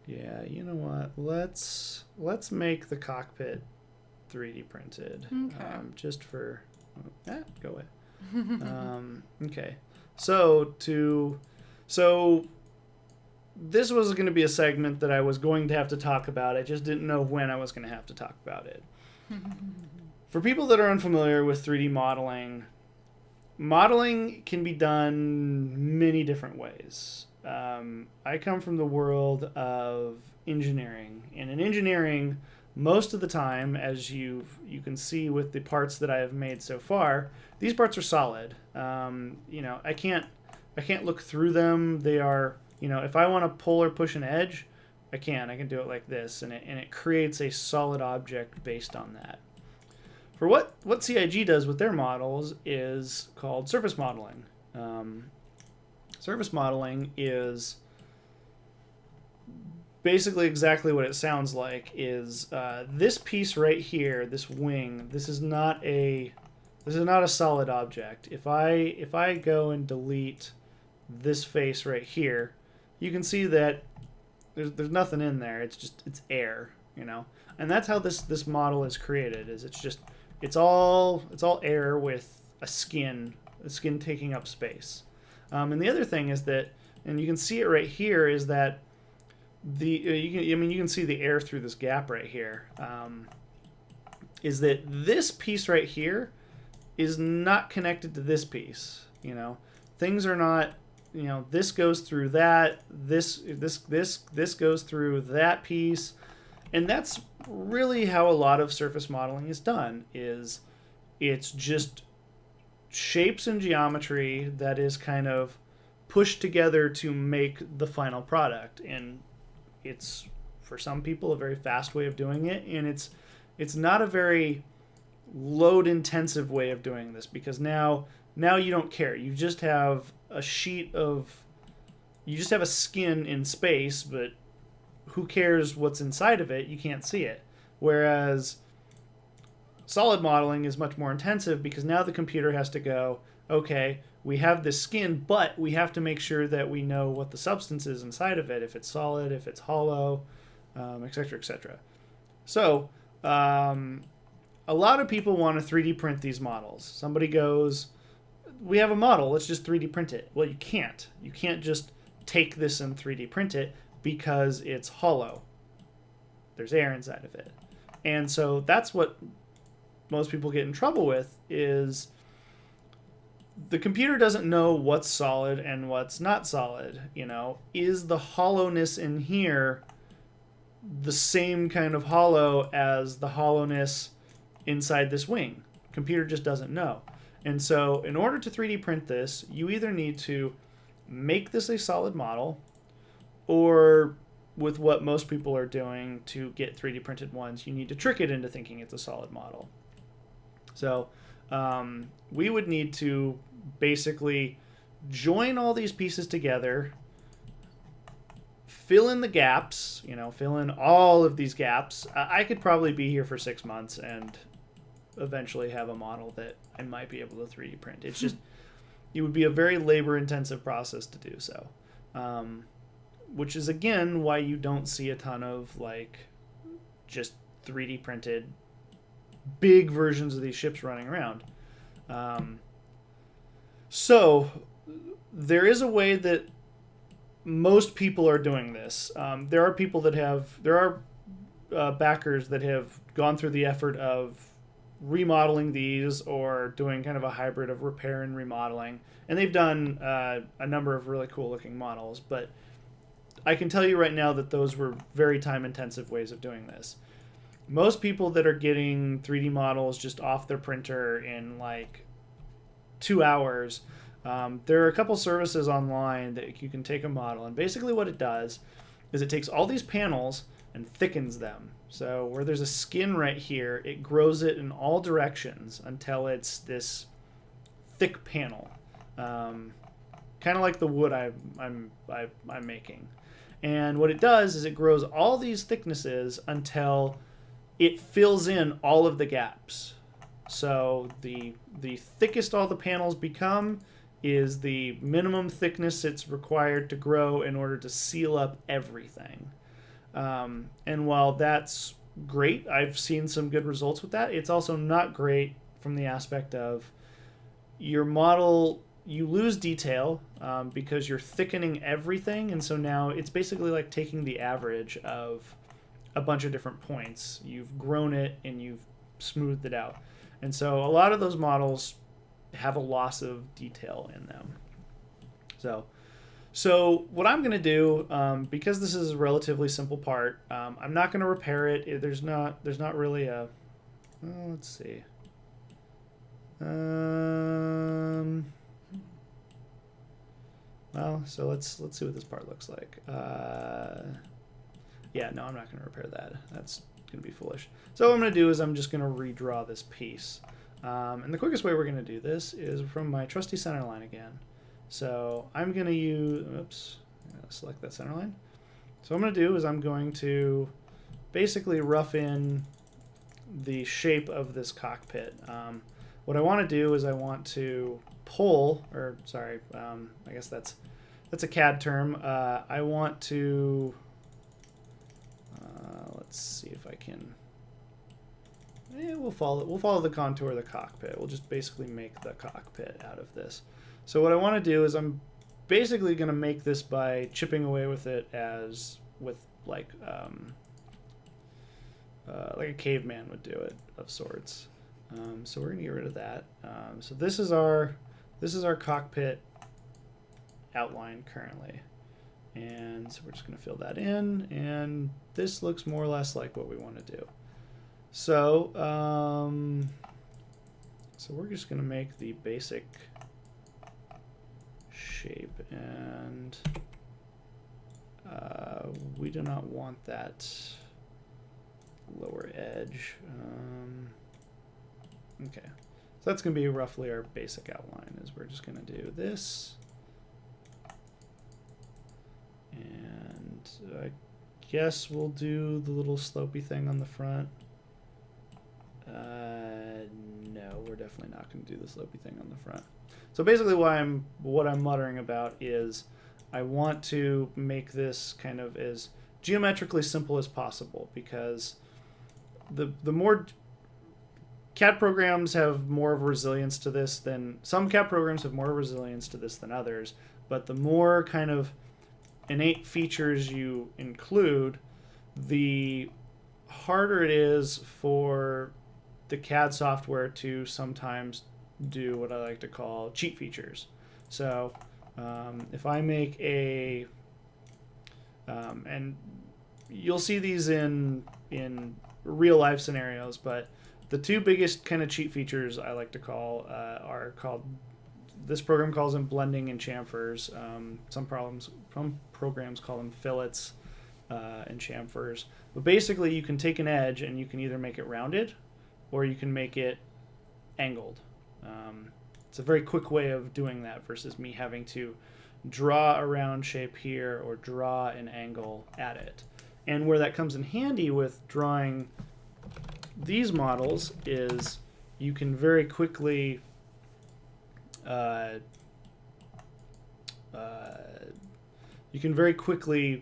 Yeah, you know what? Let's make the cockpit 3D printed. Okay. Just for go away. Okay. So this was going to be a segment that I was going to have to talk about. I just didn't know when I was going to have to talk about it. For people that are unfamiliar with 3D modeling, modeling can be done many different ways. I come from the world of engineering, and in engineering, most of the time, as you can see with the parts that I have made so far, these parts are solid. I can't look through them. They are, if I want to pull or push an edge, I can do it like this, and it creates a solid object based on that. For what CIG does with their models is called surface modeling. Surface modeling is basically exactly what it sounds like. Is this piece right here, this wing? This is not a solid object. If I go and delete this face right here, you can see that there's nothing in there. It's air, and that's how this model is created. It's all air with a skin taking up space. And the other thing is that, and you can see it right here, is that you can see the air through this gap right here. Is that this piece right here is not connected to this piece. Things are not. This goes through that. This goes through that piece, and that's really how a lot of surface modeling is done. It's just shapes and geometry that is kind of pushed together to make the final product, and it's, for some people, a very fast way of doing it, and it's not a very load intensive way of doing this, because now you don't care. You just have a skin in space, but who cares what's inside of it? You can't see it. Whereas solid modeling is much more intensive, because now the computer has to go, okay, we have this skin, but we have to make sure that we know what the substance is inside of it, if it's solid, if it's hollow, etc., etc. So a lot of people want to 3D print these models. Somebody goes, we have a model, let's just 3D print it. Well, you can't. You can't just take this and 3D print it, because it's hollow. There's air inside of it. And so that's what most people get in trouble with, is the computer doesn't know what's solid and what's not solid. Is the hollowness in here the same kind of hollow as the hollowness inside this wing? Computer just doesn't know. And so in order to 3D print this, you either need to make this a solid model, or with what most people are doing to get 3D printed ones, you need to trick it into thinking it's a solid model. So we would need to basically join all these pieces together, fill in the gaps, fill in all of these gaps. I could probably be here for 6 months and eventually have a model that I might be able to 3D print. It's just, it would be a very labor-intensive process to do so. Which is, again, why you don't see a ton of, like, just 3D printed big versions of these ships running around. So there is a way that most people are doing this. There are people that there are backers that have gone through the effort of remodeling these or doing kind of a hybrid of repair and remodeling. And they've done a number of really cool looking models, but I can tell you right now that those were very time intensive ways of doing this. Most people that are getting 3D models just off their printer in like 2 hours, there are a couple services online that you can take a model, and basically what it does is it takes all these panels and thickens them. So where there's a skin right here, it grows it in all directions until it's this thick panel, kind of like the wood I'm making. And what it does is it grows all these thicknesses until it fills in all of the gaps. So the thickest all the panels become is the minimum thickness it's required to grow in order to seal up everything. And while that's great, I've seen some good results with that, it's also not great from the aspect of your model, you lose detail because you're thickening everything, and so now it's basically like taking the average of a bunch of different points. You've grown it and you've smoothed it out. And so a lot of those models have a loss of detail in them. So what I'm going to do, because this is a relatively simple part, I'm not going to repair it. There's not really a... let's see. Well, so let's see what this part looks like. Yeah, no, I'm not going to repair that. That's going to be foolish. So what I'm going to do is I'm just going to redraw this piece. And the quickest way we're going to do this is from my trusty center line again. So I'm going to use, oops, select that center line. So what I'm going to do is I'm going to basically rough in the shape of this cockpit. What I want to do is I want to pull, or sorry, I guess that's a CAD term. I want to, let's see if I can, we'll follow the contour of the cockpit. We'll just basically make the cockpit out of this. So what I want to do is I'm basically going to make this by chipping away with it as with like a caveman would do it of sorts. So we're going to get rid of that. So this is our cockpit outline currently, and so we're just going to fill that in, and this looks more or less like what we want to do. So so we're just going to make the basic shape, and we do not want that lower edge. Okay, so that's going to be roughly our basic outline. Is we're just going to do this, and I guess we'll do the little slopey thing on the front. No, we're definitely not going to do the slopey thing on the front. So basically what I'm muttering about is I want to make this kind of as geometrically simple as possible, because the more CAD programs have more of a resilience to this than some CAD programs have more resilience to this than others, but the more kind of innate features you include, the harder it is for the CAD software to sometimes do what I like to call cheat features. So if I make a and you'll see these in real life scenarios, but the two biggest kind of cheat features I like to call are called, this program calls them blending and chamfers. Some programs call them fillets and chamfers. But basically you can take an edge and you can either make it rounded or you can make it angled. It's a very quick way of doing that versus me having to draw a round shape here or draw an angle at it. And where that comes in handy with drawing these models is you can very quickly uh,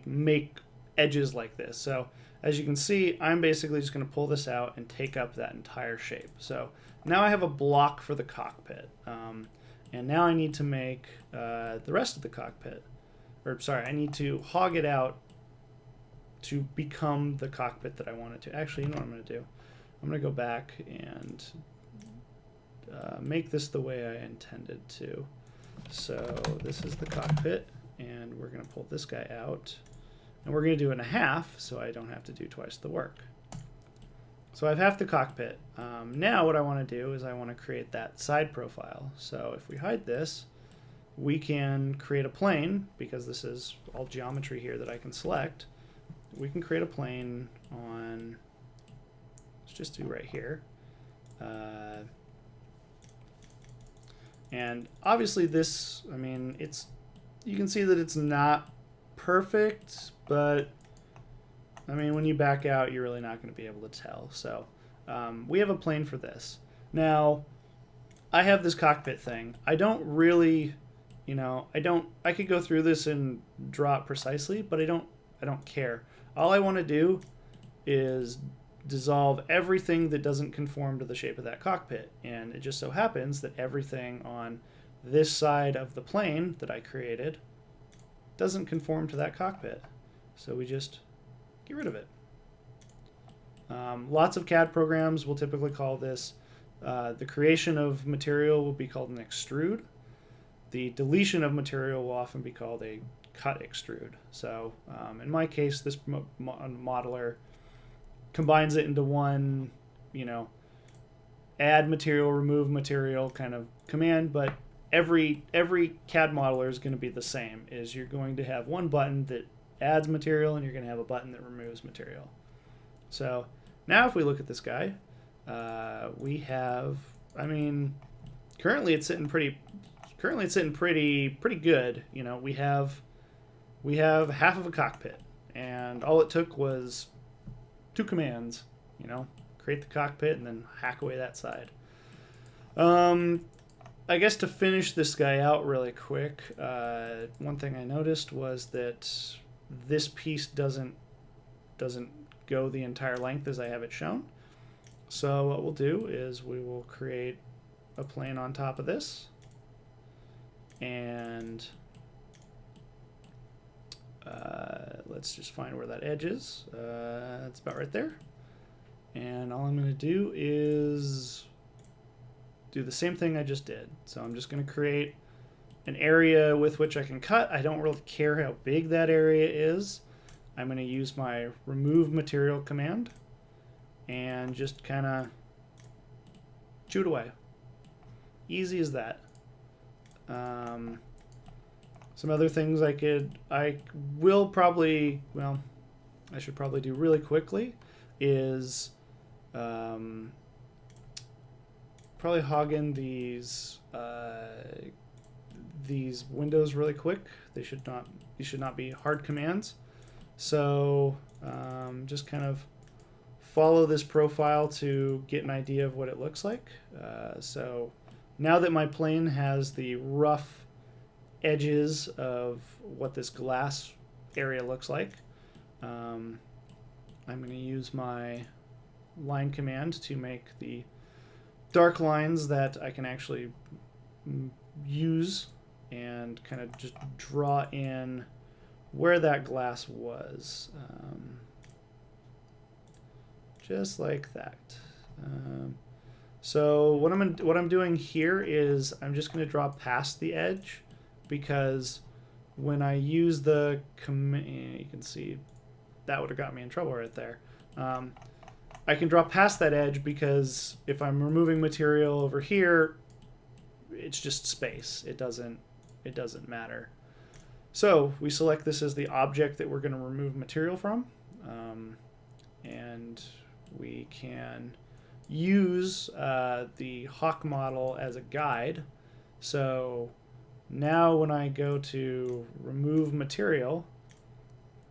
make edges like this. So as you can see, I'm basically just going to pull this out and take up that entire shape. So now I have a block for the cockpit. And now I need to make the rest of the cockpit. Or sorry, I need to hog it out to become the cockpit that I want it to. Actually, you know what I'm going to do? I'm going to go back and make this the way I intended to. So this is the cockpit, and we're going to pull this guy out. And we're going to do it in a half, so I don't have to do twice the work. So I have half the cockpit. Now what I want to do is I want to create that side profile. So if we hide this, we can create a plane, because this is all geometry here that I can select. We can create a plane on, let's just do right here. And obviously this, I mean, you can see that it's not perfect, but I mean, when you back out, you're really not going to be able to tell. So we have a plane for this. Now, I have this cockpit thing. I don't really, I could go through this and draw it precisely, but I don't care. All I want to do is dissolve everything that doesn't conform to the shape of that cockpit. And it just so happens that everything on this side of the plane that I created doesn't conform to that cockpit. So we just get rid of it. Lots of CAD programs will typically call this, the creation of material will be called an extrude. The deletion of material will often be called a cut extrude. So in my case, this modeler combines it into one, add material, remove material kind of command, but every CAD modeler is going to be the same. Is you're going to have one button that adds material, and you're going to have a button that removes material. So now if we look at this guy, we have, I mean, currently it's sitting pretty good. We have half of a cockpit, and all it took was 2 commands, create the cockpit and then hack away that side. I guess to finish this guy out really quick, one thing I noticed was that this piece doesn't go the entire length as I have it shown. So what we'll do is we will create a plane on top of this, and let's just find where that edge is. It's about right there. And all I'm going to do is do the same thing I just did. So I'm just going to create an area with which I can cut. I don't really care how big that area is. I'm going to use my remove material command and just kind of chew it away. Easy as that. Some other things I should probably do really quickly is probably hog in these windows really quick. These should not be hard commands. So just kind of follow this profile to get an idea of what it looks like. So now that my plane has the rough edges of what this glass area looks like, I'm going to use my line command to make the dark lines that I can actually use and kind of just draw in where that glass was, just like that. So what I'm doing here is I'm just going to draw past the edge, because when I use the command, you can see that would have got me in trouble right there. I can draw past that edge because if I'm removing material over here, it's just space. It doesn't matter. So we select this as the object that we're going to remove material from, and we can use the Hawk model as a guide. So now when I go to remove material,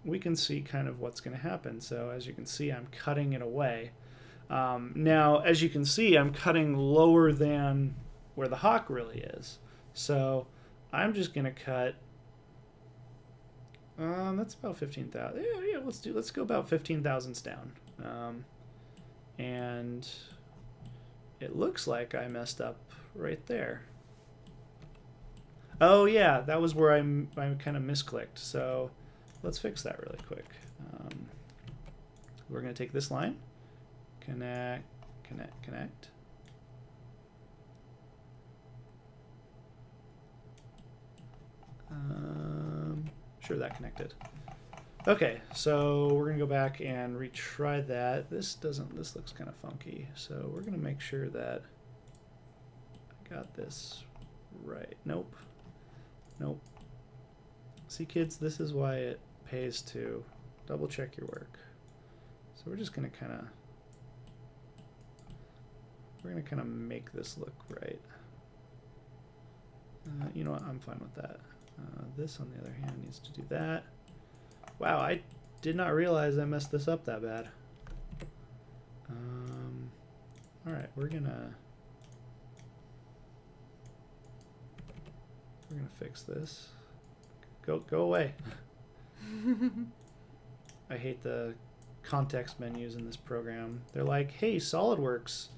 we can see kind of what's going to happen. So as you can see, I'm cutting it away. Now, as you can see, I'm cutting lower than where the Hawk really is. So I'm just going to cut... that's about 15,000. Yeah, let's go about 15 thousandths down. And it looks like I messed up right there. Oh yeah, that was where I kind of misclicked. So let's fix that really quick. We're going to take this line, connect. Sure, that connected. Okay, so we're gonna go back and retry that. This looks kind of funky. So we're gonna make sure that I got this right. Nope. See, kids, this is why it pays to double check your work. So we're just gonna kind of make this look right. You know what? I'm fine with that. This, on the other hand, needs to do that. Wow, I did not realize I messed this up that bad. All right, we're gonna fix this. Go away. I hate the context menus in this program. They're like, hey, SolidWorks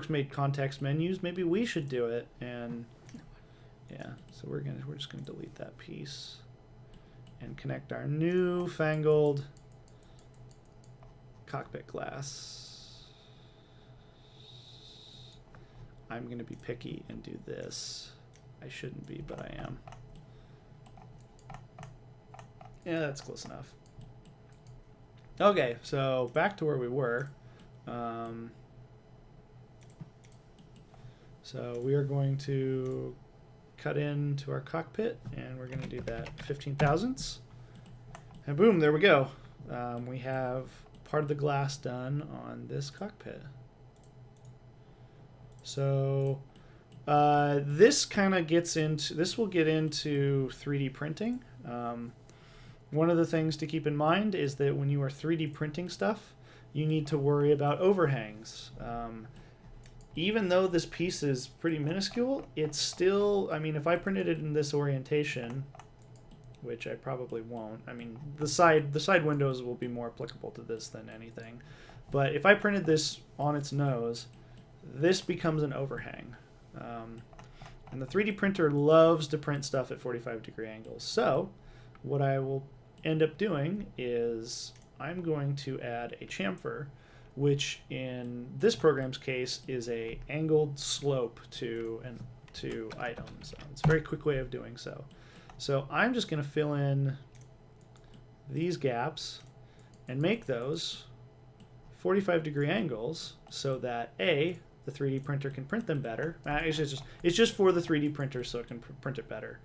made context menus. Maybe we should do it. And yeah, so we're just gonna delete that piece and connect our newfangled cockpit glass. I'm gonna be picky and do this. I shouldn't be, but I am. Yeah, that's close enough. Okay, so back to where we were. So we are going to cut into our cockpit, and we're going to do that 15 thousandths. And boom, there we go. We have part of the glass done on this cockpit. So this kind of gets into, this will get into 3D printing. One of the things to keep in mind is that when you are 3D printing stuff, you need to worry about overhangs. Even though this piece is pretty minuscule, it's still, I mean, if I printed it in this orientation, which I probably won't, I mean, the side windows will be more applicable to this than anything. But if I printed this on its nose, this becomes an overhang. And the 3D printer loves to print stuff at 45-degree angles. So what I will end up doing is I'm going to add a chamfer, which in this program's case is a angled slope to items. It's a very quick way of doing so. So I'm just going to fill in these gaps and make those 45-degree angles so that the 3D printer can print them better. It's just for the 3D printer so it can print it better.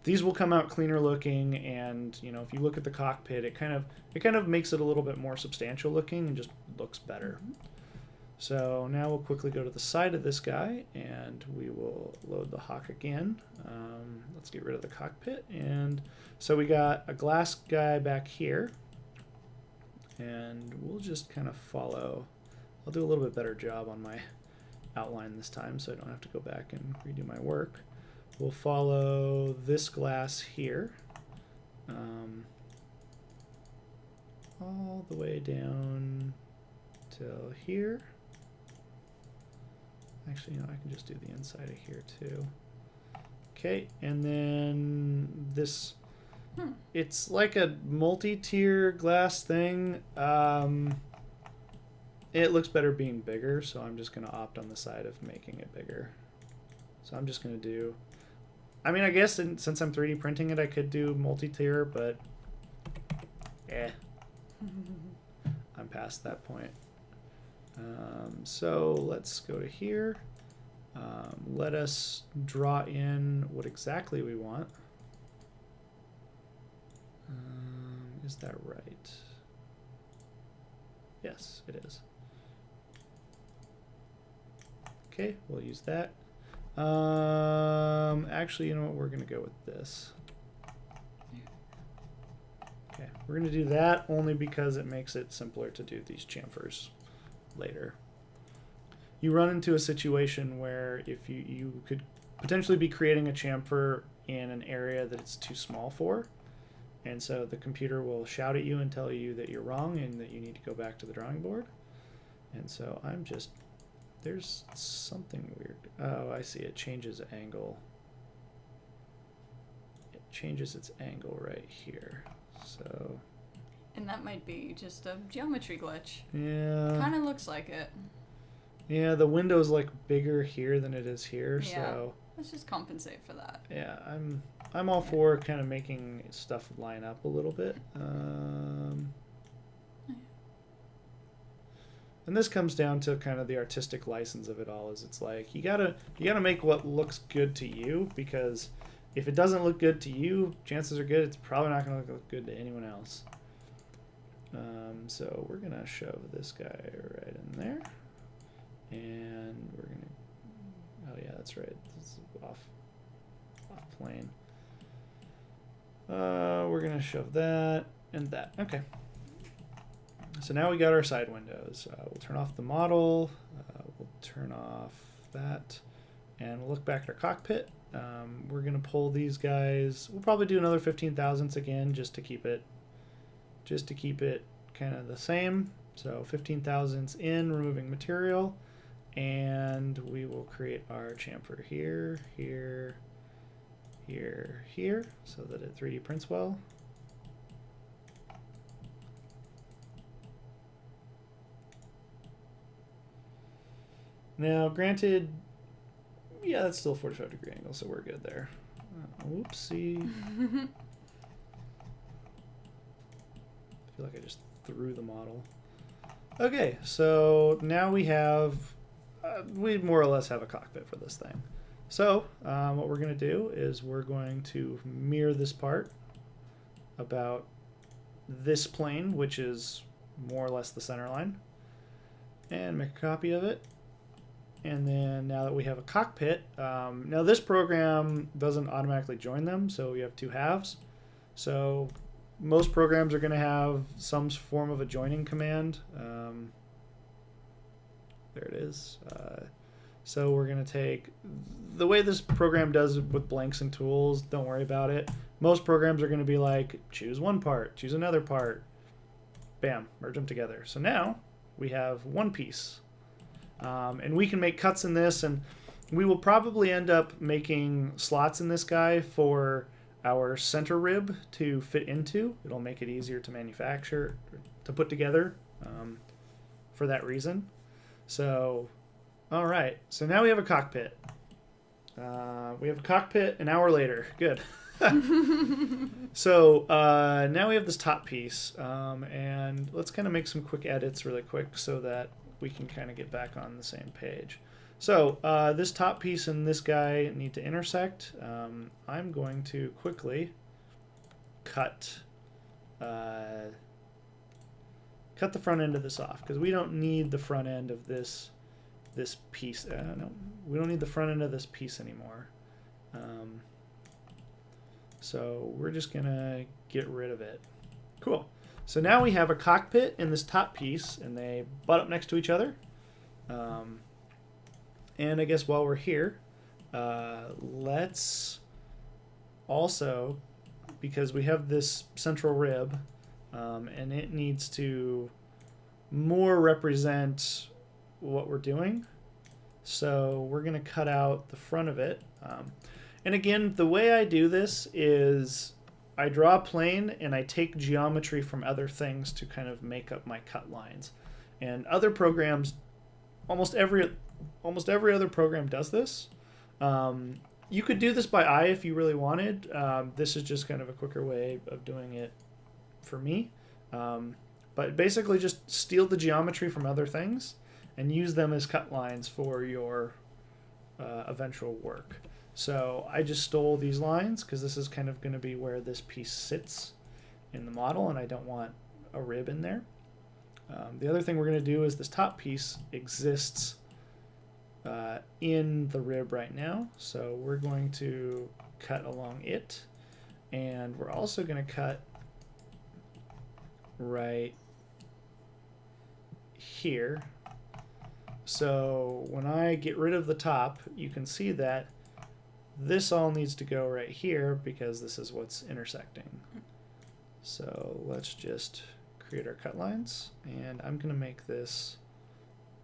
These will come out cleaner looking, and you know, if you look at the cockpit, it kind of makes it a little bit more substantial looking and just looks better. So now we'll quickly go to the side of this guy, and we will load the Hawk again. Let's get rid of the cockpit, and so we got a glass guy back here, and we'll just kind of follow. I'll do a little bit better job on my outline this time, so I don't have to go back and redo my work. We'll follow this glass here, all the way down till here. Actually, you know, I can just do the inside of here too. Okay, and then this, it's like a multi-tier glass thing. It looks better being bigger, so I'm just going to opt on the side of making it bigger. So I'm just going to do, I mean, I guess since I'm 3D printing it, I could do multi-tier, but I'm past that point. So let's go to here. Let us draw in what exactly we want. Is that right? Yes, it is. Okay, we'll use that. Actually, you know what? We're going to go with this. Okay. We're going to do that only because it makes it simpler to do these chamfers later. You run into a situation where if you could potentially be creating a chamfer in an area that it's too small for, and so the computer will shout at you and tell you that you're wrong and that you need to go back to the drawing board. And so I'm just, there's something weird. Oh, I see, it changes angle. It changes its angle right here. So. And that might be just a geometry glitch. Yeah. Kind of looks like it. Yeah, the window's like bigger here than it is here, Yeah. so. Let's just compensate for that. Yeah, I'm all for kind of making stuff line up a little bit. And this comes down to kind of the artistic license of it all. Is it's like you gotta make what looks good to you, because if it doesn't look good to you, chances are good it's probably not gonna look good to anyone else. So we're gonna shove this guy right in there, and we're gonna. Oh yeah, that's right. This is off plane. We're gonna shove that and that. Okay. So now we got our side windows. We'll turn off the model. We'll turn off that, and we'll look back at our cockpit. We're gonna pull these guys. We'll probably do another 15 thousandths again, just to keep it kind of the same. So 15 thousandths in, removing material, and we will create our chamfer here, here, here, here, so that it 3D prints well. Now, granted, yeah, that's still a 45-degree angle, so we're good there. Whoopsie. I feel like I just threw the model. Okay, so now we have, we more or less have a cockpit for this thing. So what we're going to do is we're going to mirror this part about this plane, which is more or less the center line, and make a copy of it. And then now that we have a cockpit, now this program doesn't automatically join them, so we have two halves. So most programs are going to have some form of a joining command. There it is. So we're going to take, the way this program does with blanks and tools, don't worry about it. Most programs are going to be like, choose one part, choose another part, bam, merge them together. So now we have one piece. And we can make cuts in this, and we will probably end up making slots in this guy for our center rib to fit into. It'll make it easier to manufacture, to put together, for that reason. So, all right. So now we have a cockpit. We have a cockpit an hour later. Good. So now we have this top piece, and let's kind of make some quick edits really quick so that we can kind of get back on the same page. So this top piece and this guy need to intersect. I'm going to quickly cut the front end of this off, because we don't need the front end of this piece. No, we don't need the front end of this piece anymore. So we're just gonna get rid of it. Cool. So now we have a cockpit and this top piece, and they butt up next to each other. And I guess while we're here, let's also, because we have this central rib, and it needs to more represent what we're doing. So we're going to cut out the front of it. And again, the way I do this is I draw a plane and I take geometry from other things to kind of make up my cut lines. And other programs, almost every other program does this. You could do this by eye if you really wanted. This is just kind of a quicker way of doing it for me. But basically just steal the geometry from other things and use them as cut lines for your eventual work. So I just stole these lines because this is kind of going to be where this piece sits in the model, and I don't want a rib in there. The other thing we're going to do is this top piece exists in the rib right now, so we're going to cut along it, and we're also going to cut right here. So when I get rid of the top, you can see that this all needs to go right here because this is what's intersecting. So let's just create our cut lines, and I'm going to make this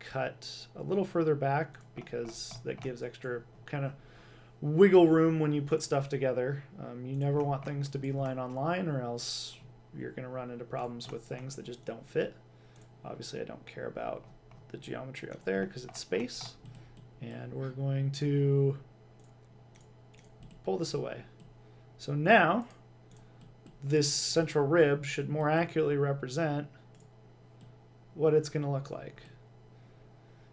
cut a little further back because that gives extra kind of wiggle room when you put stuff together. You never want things to be line on line, or else you're going to run into problems with things that just don't fit. Obviously, I don't care about the geometry up there because it's space, and we're going to pull this away. So now this central rib should more accurately represent what it's going to look like.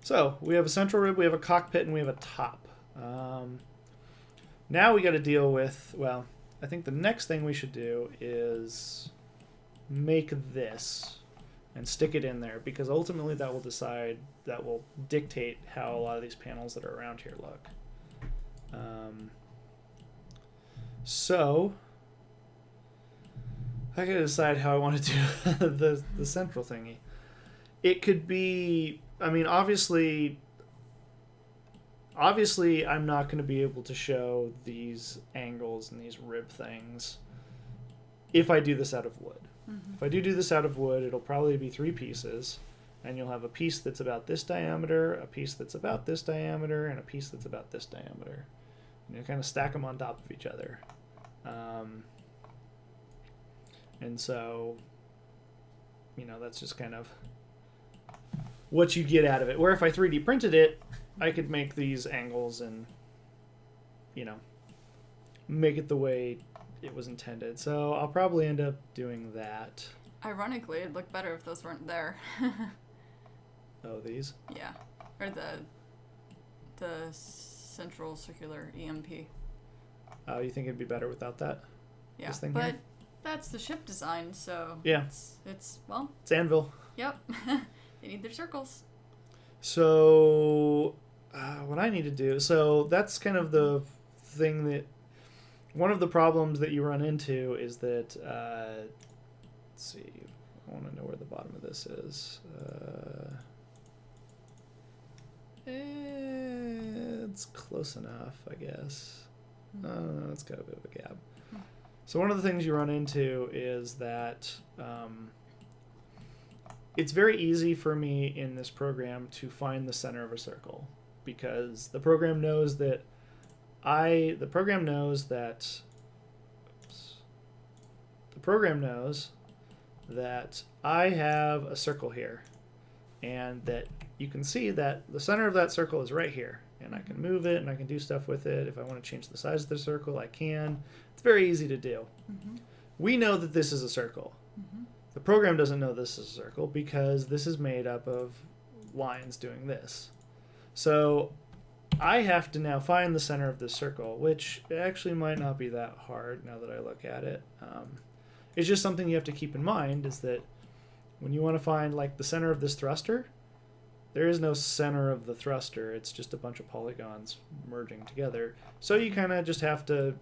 So we have a central rib, we have a cockpit, and we have a top. Now we got to deal with, well, I think the next thing we should do is make this and stick it in there, because ultimately that will dictate how a lot of these panels that are around here look. So I gotta decide how I want to do the central thingy. It could be, I mean, obviously I'm not going to be able to show these angles and these rib things if I do this out of wood. Mm-hmm. If I do this out of wood, it'll probably be 3 pieces, and you'll have a piece that's about this diameter, a piece that's about this diameter, and a piece that's about this diameter. And you kind of stack them on top of each other. And so, you know, that's just kind of what you get out of it. Where if I 3D printed it, I could make these angles and, you know, make it the way it was intended. So I'll probably end up doing that. Ironically, it'd look better if those weren't there. Oh, these? Yeah. Or the central circular EMP. Oh, you think it'd be better without that? Yeah, This thing but here? that's the ship design, so yeah, it's Anvil. Yep. They need their circles. So what I need to do, so that's kind of the thing that, one of the problems that you run into is that, let's see, I want to know where the bottom of this is. It's close enough, I guess. It's got a bit of a gap. So one of the things you run into is that it's very easy for me in this program to find the center of a circle, because the program knows that the program knows that I have a circle here, and that you can see that the center of that circle is right here, and I can move it and I can do stuff with it. If I want to change the size of the circle, I can. It's very easy to do. Mm-hmm. We know that this is a circle. Mm-hmm. The program doesn't know this is a circle because this is made up of lines doing this. So I have to now find the center of this circle, which actually might not be that hard now that I look at it. It's just something you have to keep in mind, is that when you want to find like the center of this thruster, there is no center of the thruster. It's just a bunch of polygons merging together. So you kind of just have to,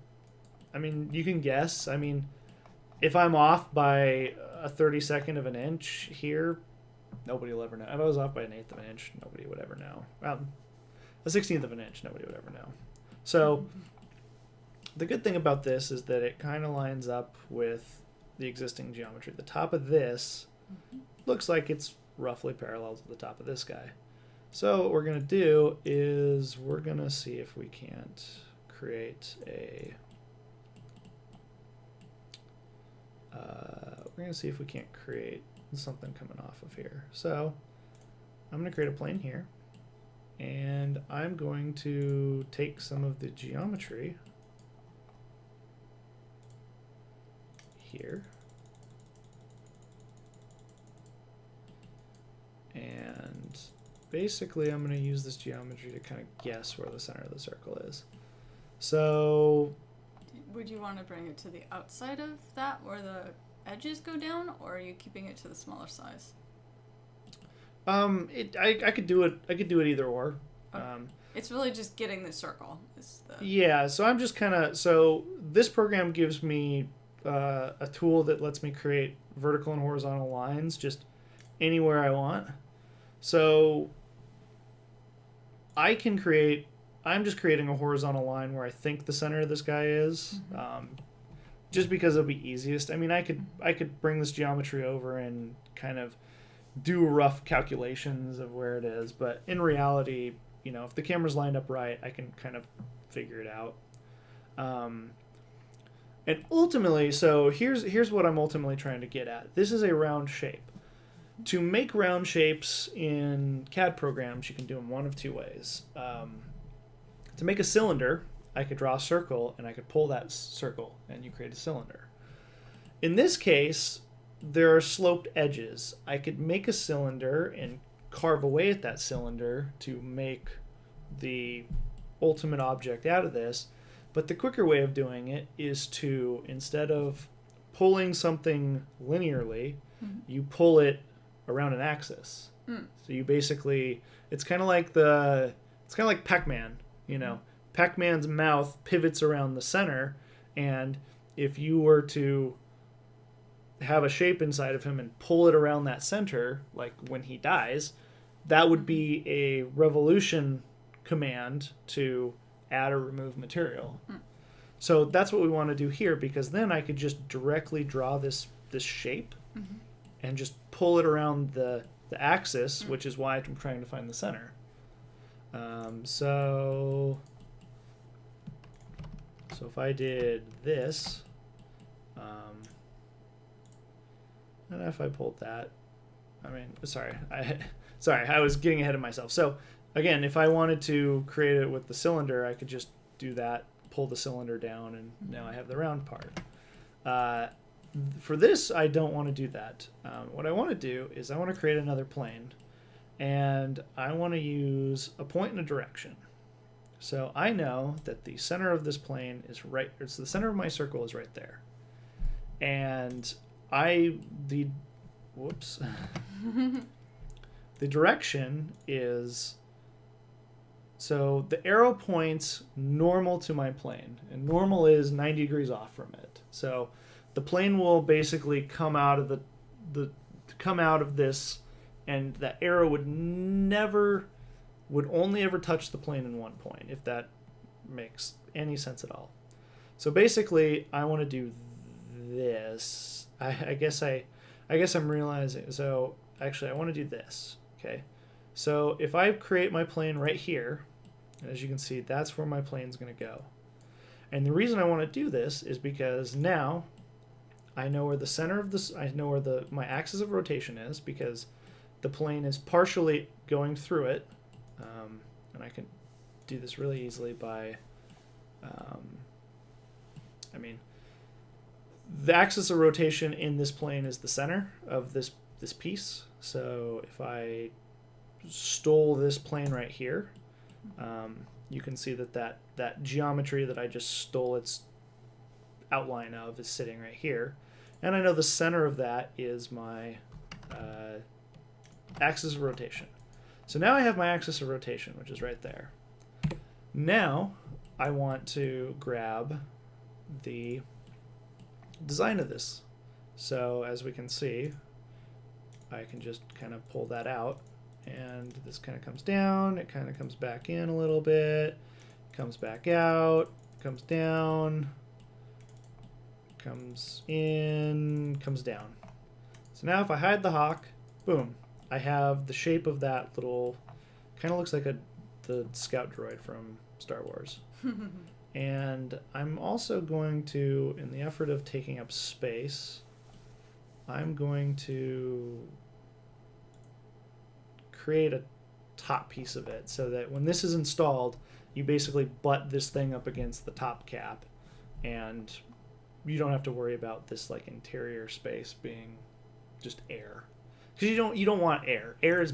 I mean, you can guess. I mean, if I'm off by a 32nd of an inch here, nobody will ever know. If I was off by an 1/8 of an inch, nobody would ever know. Well, a 16th of an inch, nobody would ever know. So the good thing about this is that it kind of lines up with the existing geometry. The top of this looks like it's roughly parallel to the top of this guy. So what we're going to do is we're going to see if we can't create a... we're going to see if we can't create something coming off of here. So I'm going to create a plane here, and I'm going to take some of the geometry here, and basically I'm going to use this geometry to kind of guess where the center of the circle is. So would you want to bring it to the outside of that where the edges go down, or are you keeping it to the smaller size? I could do it either or. Okay. It's really just getting the circle. Yeah, so I'm just kind of, so this program gives me a tool that lets me create vertical and horizontal lines just anywhere I want. So I'm just creating a horizontal line where I think the center of this guy is, just because it'll be easiest. I mean, I could bring this geometry over and kind of do rough calculations of where it is, but in reality, if the camera's lined up right, I can kind of figure it out. And ultimately, so here's what I'm ultimately trying to get at. This is a round shape. To make round shapes in CAD programs, you can do them one of two ways. To make a cylinder, I could draw a circle, and I could pull that circle, and you create a cylinder. In this case, there are sloped edges. I could make a cylinder and carve away at that cylinder to make the ultimate object out of this. But the quicker way of doing it is to, instead of pulling something linearly, you pull it around an axis. So you basically, it's kind of like Pac-Man, Pac-Man's mouth pivots around the center, and if you were to have a shape inside of him and pull it around that center, like when he dies, that would be a revolution command to add or remove material. So that's what we want to do here, because then I could just directly draw this shape and just pull it around the axis, which is why I'm trying to find the center. So if I did this, and if I pulled that, I was getting ahead of myself. So again, if I wanted to create it with the cylinder, I could just do that, pull the cylinder down, and now I have the round part. For this, I don't want to do that. What I want to do is I want to create another plane, and I want to use a point and a direction. So I know that the center of this plane is the center of my circle is right there. And the direction is, so the arrow points normal to my plane, and normal is 90 degrees off from it. So the plane will basically come out of this, and that arrow would only ever touch the plane in one point, if that makes any sense at all. So basically, I want to do this. I guess I'm realizing. So actually, I want to do this. Okay. So if I create my plane right here, as you can see, that's where my plane's going to go. And the reason I want to do this is because now I know where the center of this, I know where my axis of rotation is, because the plane is partially going through it. And I can do this really easily by, the axis of rotation in this plane is the center of this piece. So if I stole this plane right here, you can see that geometry that I just stole its outline of is sitting right here. And I know the center of that is my axis of rotation. So now I have my axis of rotation, which is right there. Now I want to grab the design of this. So as we can see, I can just kind of pull that out, and this kind of comes down, it kind of comes back in a little bit, comes back out, comes down, comes in, comes down. So now if I hide the hawk, boom, I have the shape of that little, kind of looks like the scout droid from Star Wars. And I'm also going to, in the effort of taking up space, I'm going to create a top piece of it so that when this is installed, you basically butt this thing up against the top cap, and you don't have to worry about this like interior space being just air, because you don't want air. Air is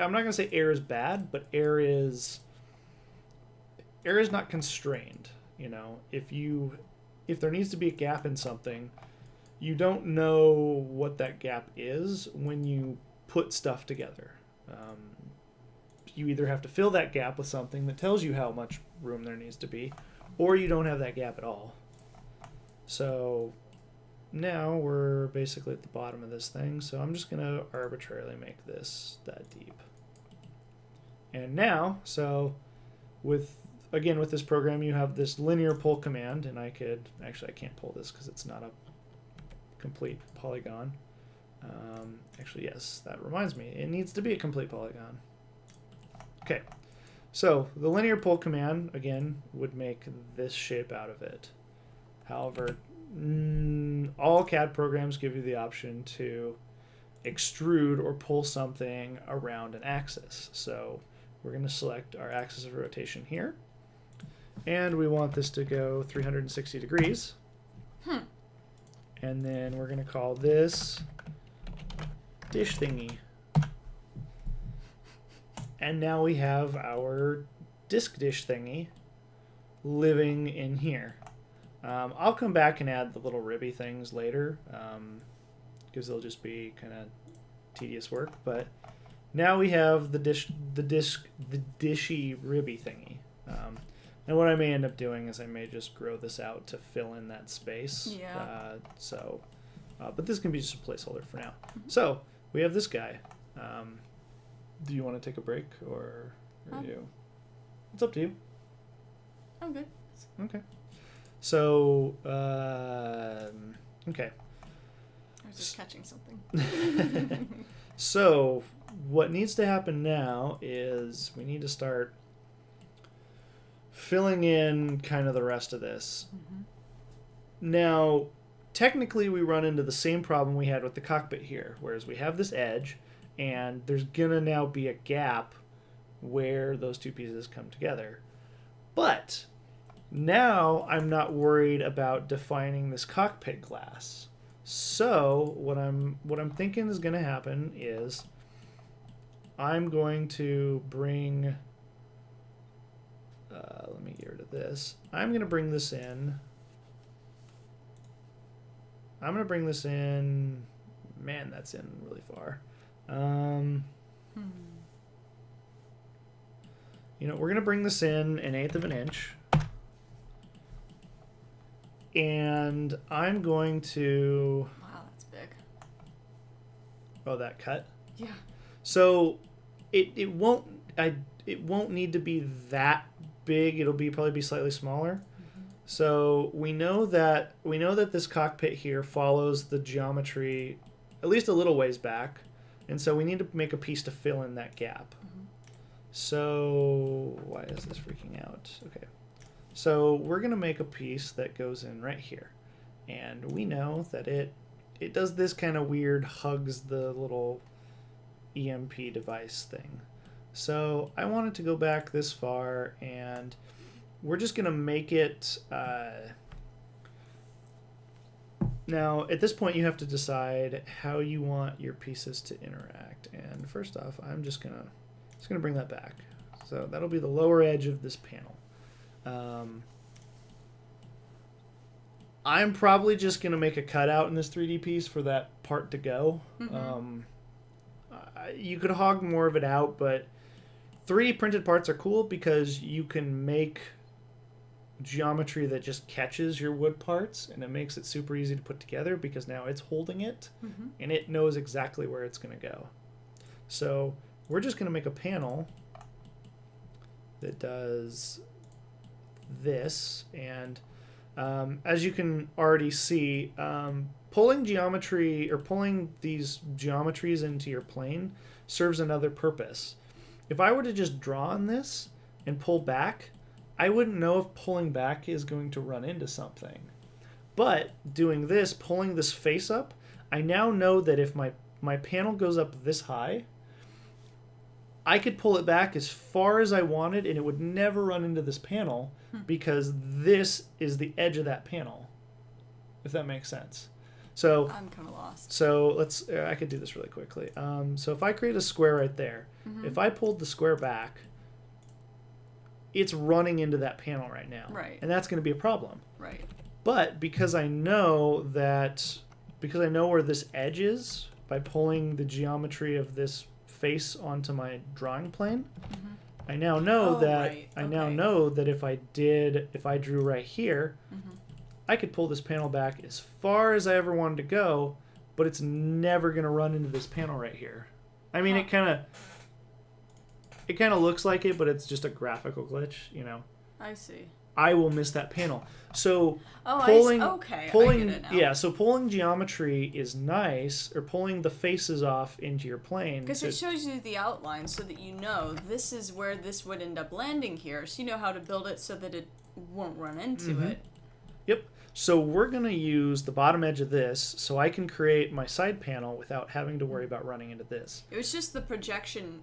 I'm not gonna say air is bad, but air is not constrained. If there needs to be a gap in something, you don't know what that gap is when you put stuff together. You either have to fill that gap with something that tells you how much room there needs to be, or you don't have that gap at all. So now we're basically at the bottom of this thing, so I'm just going to arbitrarily make this that deep. And now, so with this program, you have this linear pull command, and I can't pull this because it's not a complete polygon. Actually, yes, that reminds me, it needs to be a complete polygon. Okay, so the linear pull command, again, would make this shape out of it. However, all CAD programs give you the option to extrude or pull something around an axis. So we're going to select our axis of rotation here, and we want this to go 360 degrees. And then we're going to call this dish thingy. And now we have our disk dish thingy living in here. I'll come back and add the little ribby things later, because they'll just be kind of tedious work. But now we have the dishy ribby thingy. And what I may end up doing is I may just grow this out to fill in that space. Yeah. But this can be just a placeholder for now. So we have this guy. Do you want to take a break or you? It's up to you. I'm good. Okay. So, okay. I was just catching something. So, what needs to happen now is we need to start filling in kind of the rest of this. Now, technically, we run into the same problem we had with the cockpit here, whereas we have this edge, and there's going to now be a gap where those two pieces come together. But now I'm not worried about defining this cockpit glass. So what I'm thinking is going to happen is I'm going to bring let me get rid of this. I'm going to bring this in. I'm going to bring this in. Man, that's in really far. You know, we're going to bring this in 1/8 of an inch. And I'm going to... Wow, that's big. Oh, that cut? Yeah. So it won't need to be that big. It'll probably be slightly smaller. So we know that this cockpit here follows the geometry at least a little ways back, and so we need to make a piece to fill in that gap. So why is this freaking out? Okay. So we're going to make a piece that goes in right here. And we know that it does this kind of weird hugs the little EMP device thing. So I want it to go back this far, and we're just going to make it... Now, at this point, you have to decide how you want your pieces to interact. And first off, I'm just going to bring that back. So that'll be the lower edge of this panel. I'm probably just going to make a cutout in this 3D piece for that part to go. You could hog more of it out, but 3D printed parts are cool because you can make geometry that just catches your wood parts, and it makes it super easy to put together because now it's holding it, and it knows exactly where it's going to go. So we're just going to make a panel that does this, and as you can already see, pulling geometry or pulling these geometries into your plane serves another purpose. If I were to just draw on this and pull back, I wouldn't know if pulling back is going to run into something. But doing this, pulling this face up, I now know that if my panel goes up this high, I could pull it back as far as I wanted and it would never run into this panel because this is the edge of that panel, if that makes sense. So I'm kind of lost. So I could do this really quickly. So if I create a square right there, if I pulled the square back, it's running into that panel right now. Right. And that's going to be a problem. Right. But because I know where this edge is by pulling the geometry of this face onto my drawing plane, I now know that if I drew right here, I could pull this panel back as far as I ever wanted to go, but it's never going to run into this panel right here. I mean, it kind of looks like it, but it's just a graphical glitch, you know. I see. I will miss that panel. So pulling, I get it now. Yeah, so pulling geometry is nice, or pulling the faces off into your plane. Because it shows you the outline so that you know this is where this would end up landing here, so you know how to build it so that it won't run into it. Yep. So we're going to use the bottom edge of this so I can create my side panel without having to worry about running into this. It was just the projection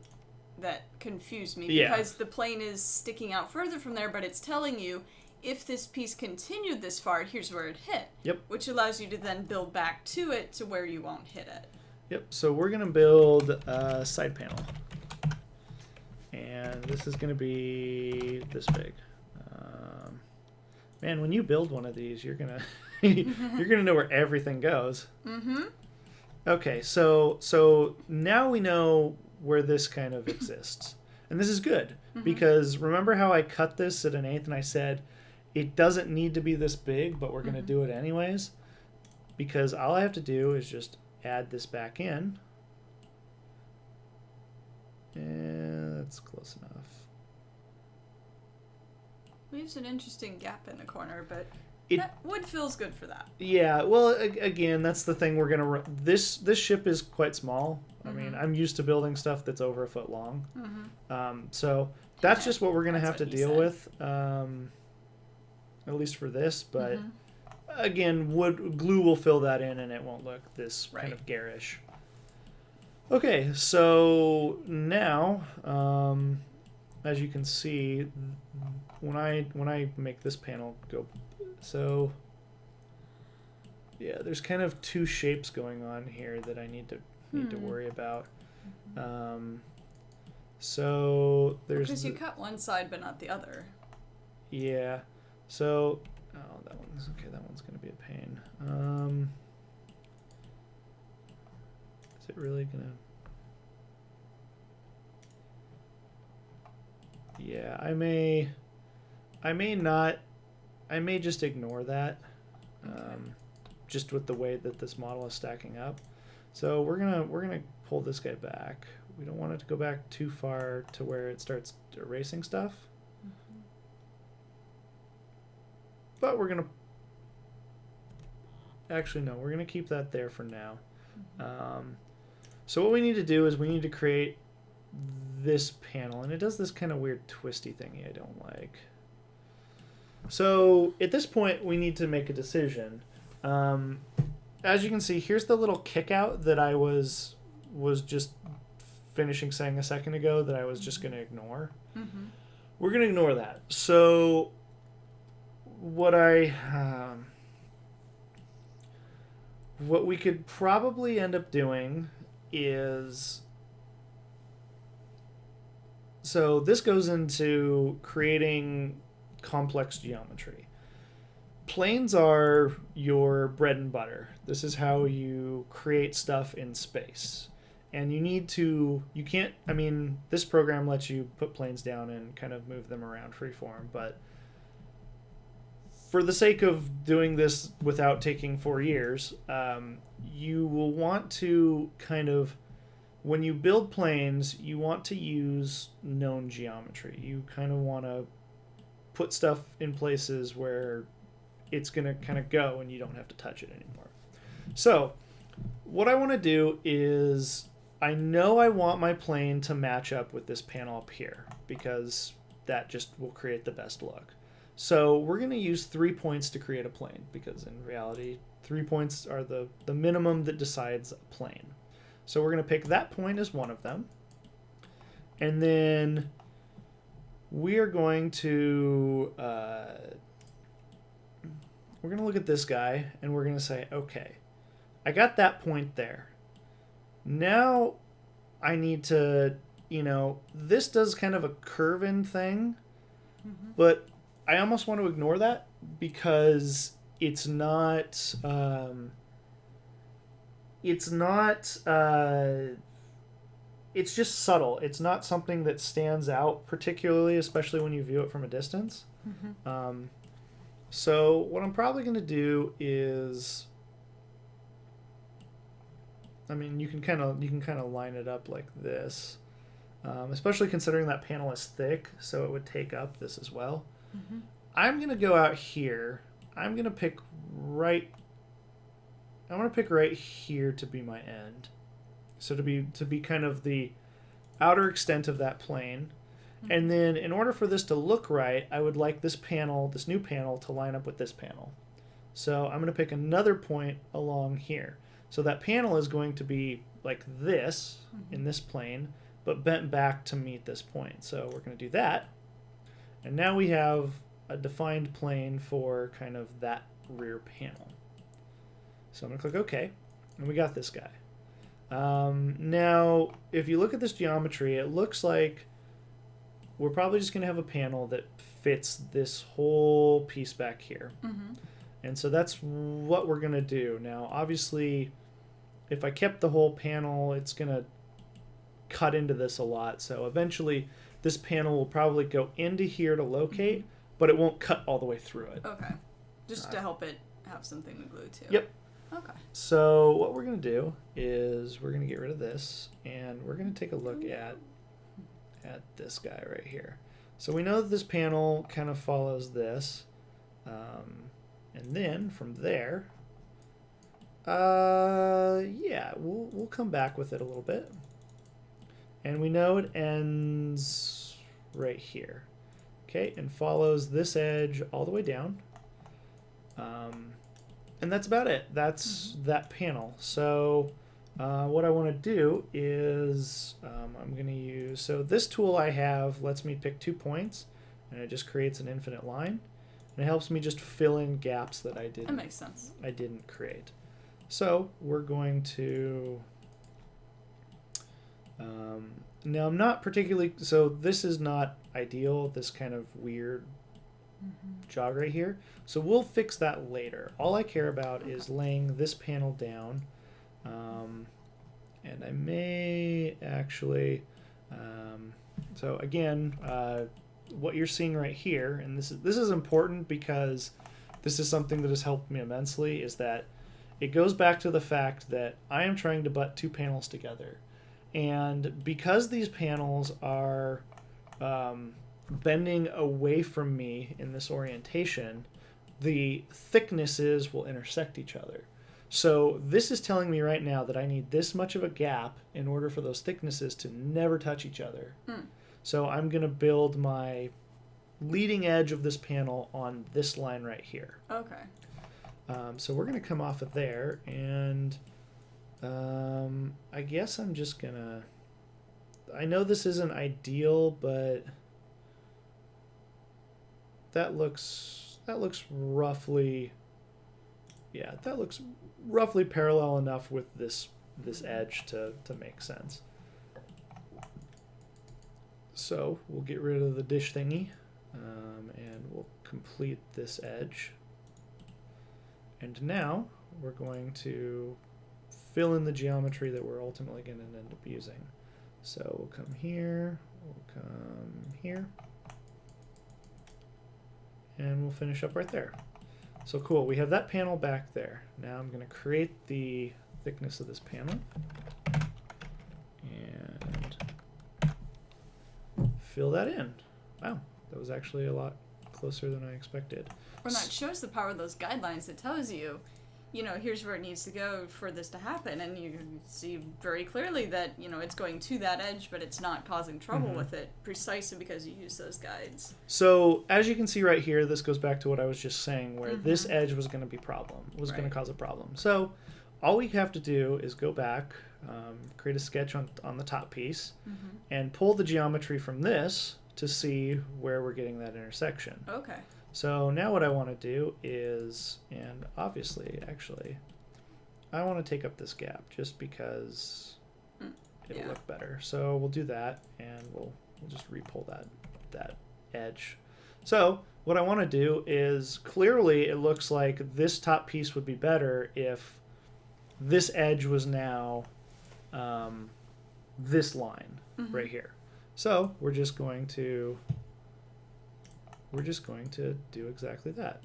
that confused me, because the plane is sticking out further from there, but it's telling you if this piece continued this far, here's where it hit. Yep. Which allows you to then build back to it to where you won't hit it. Yep. So we're going to build a side panel. And this is going to be this big. Man, when you build one of these, you're gonna know where everything goes. Mm-hmm. Okay, so now we know where this kind of exists, and this is good because remember how I cut this at 1/8 and I said it doesn't need to be this big, but we're gonna do it anyways, because all I have to do is just add this back in, and that's close enough. Leaves an interesting gap in the corner, but that wood feels good for that. Yeah, well, again, that's the thing we're gonna. This ship is quite small. I mean, I'm used to building stuff that's over a foot long. So that's just what we're gonna have to deal with, at least for this. But again, glue will fill that in, and it won't look this kind of garish. Okay, so now, as you can see, when I make this panel go, so yeah, there's kind of two shapes going on here that I need to worry about. So there's because you cut one side but not the other. Yeah. So that one's okay. That one's gonna be a pain. Is it really gonna? Yeah, I may not. I may just ignore that, just with the way that this model is stacking up. So we're gonna pull this guy back. We don't want it to go back too far to where it starts erasing stuff. But we're gonna actually no, we're gonna keep that there for now. So what we need to do is we need to create this panel, and it does this kind of weird twisty thingy I don't like. So at this point we need to make a decision. As you can see, here's the little kick out that I was just finishing saying a second ago that I was just going to ignore. We're going to ignore that. So what we could probably end up doing is, so this goes into creating complex geometry. Planes are your bread and butter. This is how you create stuff in space. And you can't, I mean, this program lets you put planes down and kind of move them around freeform, but for the sake of doing this without taking 4 years, you will want to kind of, when you build planes, you want to use known geometry. You kind of want to put stuff in places where it's going to kind of go and you don't have to touch it anymore. So what I want to do is, I know I want my plane to match up with this panel up here because that just will create the best look. So we're going to use 3 points to create a plane because in reality 3 points are the minimum that decides a plane. So we're going to pick that point as one of them, and then we are going to look at this guy and we're going to say, okay, I got that point there. Now I need to, this does kind of a curve-in thing, but I almost want to ignore that because it's just subtle. It's not something that stands out particularly, especially when you view it from a distance. So what I'm probably going to do is, I mean, you can kind of line it up like this, especially considering that panel is thick, so it would take up this as well. Mm-hmm. I'm going to go out here. I'm going to pick right here to be my end. So to be kind of the outer extent of that plane. Mm-hmm. And then in order for this to look right, I would like this new panel, to line up with this panel. So I'm going to pick another point along here. So that panel is going to be like this, mm-hmm, in this plane, but bent back to meet this point. So we're going to do that. And now we have a defined plane for kind of that rear panel. So I'm going to click OK, and we got this guy. Now, if you look at this geometry, it looks like we're probably just going to have a panel that fits this whole piece back here. Mm-hmm. And so that's what we're going to do. Now, obviously, if I kept the whole panel, it's going to cut into this a lot. So eventually, this panel will probably go into here to locate, mm-hmm, but it won't cut all the way through it. Okay. Just to help it have something to glue to. Yep. Okay. So what we're going to do is we're going to get rid of this, and we're going to take a look at this guy right here. So we know that this panel kind of follows this. And then from there, yeah, we'll come back with it a little bit. And we know it ends right here. Okay, and follows this edge all the way down. And that's about it. That's, mm-hmm, that panel. So what I want to do is I'm going to use, so this tool I have lets me pick 2 points, and it just creates an infinite line. And it helps me just fill in gaps that I didn't. That makes sense. I didn't create. So we're going to. Now I'm not particularly. So this is not ideal. This kind of weird, mm-hmm, jog right here. So we'll fix that later. All I care about, okay, is laying this panel down. And I may actually. So again. What you're seeing right here, and this is important because this is something that has helped me immensely, is that it goes back to the fact that I am trying to butt 2 panels together. And because these panels are bending away from me in this orientation, the thicknesses will intersect each other. So this is telling me right now that I need this much of a gap in order for those thicknesses to never touch each other. Mm. So I'm going to build my leading edge of this panel on this line right here. Okay. So we're going to come off of there, and I guess I'm just going to... I know this isn't ideal, but that looks roughly... Yeah, that looks roughly parallel enough with this edge to make sense. So we'll get rid of the dish thingy, and we'll complete this edge. And now we're going to fill in the geometry that we're ultimately going to end up using. So we'll come here, we'll come here, and we'll finish up right there. So cool, we have that panel back there. Now I'm going to create the thickness of this panel. And fill that in. Wow, that was actually a lot closer than I expected. Well, that shows the power of those guidelines. It tells you, here's where it needs to go for this to happen. And you see very clearly that, it's going to that edge, but it's not causing trouble, mm-hmm, with it, precisely because you use those guides. So as you can see right here, this goes back to what I was just saying, where, mm-hmm, this edge was going to be going to cause a problem. So all we have to do is go back, create a sketch on the top piece, mm-hmm, and pull the geometry from this to see where we're getting that intersection. Okay. So now what I want to do is, and obviously, actually, I want to take up this gap just because it'll look better. So we'll do that, and we'll just re-pull that edge. So what I want to do is, clearly it looks like this top piece would be better if this edge was now this line, mm-hmm, right here. So we're just going to we're just going to do exactly that.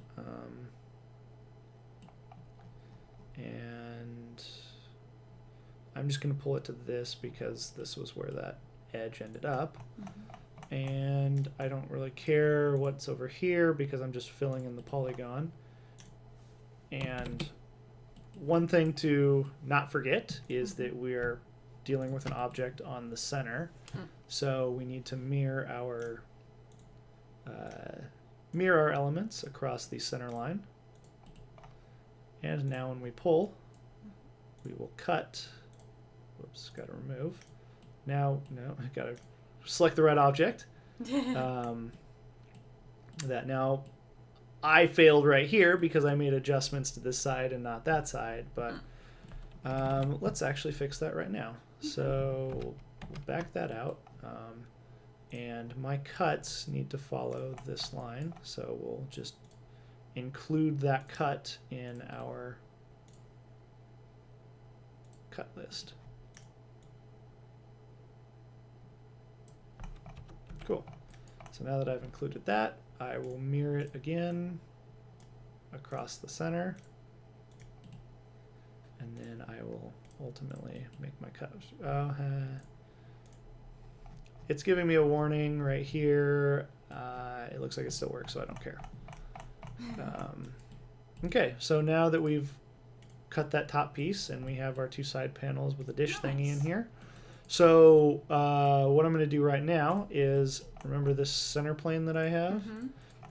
And I'm just going to pull it to this because this was where that edge ended up. And I don't really care what's over here because I'm just filling in the polygon. And one thing to not forget is that we're dealing with an object on the center. So we need to mirror our elements across the center line. And now when we pull, we will cut. Whoops, got to remove. Now, no, I got to select the right object. That now I failed right here because I made adjustments to this side and not that side, but let's actually fix that right now. So we'll back that out, and my cuts need to follow this line, so we'll just include that cut in our cut list. Cool. So now that I've included that, I will mirror it again across the center, and then I will ultimately make my cut. It's giving me a warning right here. It looks like it still works, so I don't care. Okay, so now that we've cut that top piece and we have our two side panels with a dish thingy in here, so what I'm going to do right now is, remember this center plane that I have?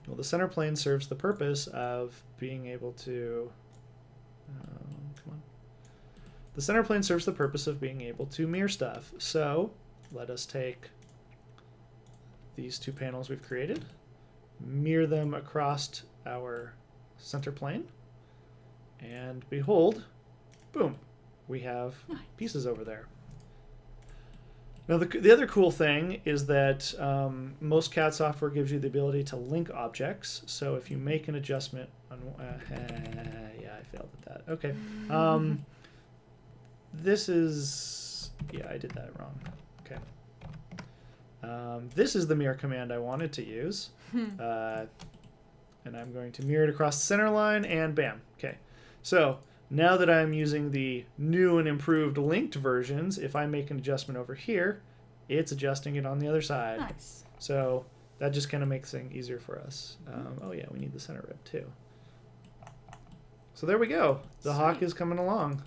Well, the center plane serves the purpose of being able to, come on. The center plane serves the purpose of being able to mirror stuff. So let us take these two panels we've created, mirror them across our center plane, and behold, boom, we have pieces over there. Now, the other cool thing is that most CAD software gives you the ability to link objects. So if you make an adjustment on, yeah, I failed at that. Okay. This is, yeah, I did that wrong. Okay. This is the mirror command I wanted to use. And I'm going to mirror it across the center line, and bam. Okay. So now that I'm using the new and improved linked versions, if I make an adjustment over here, it's adjusting it on the other side. Nice. So that just kind of makes things easier for us. Oh yeah, we need the center rib too. So there we go. The hawk is coming along.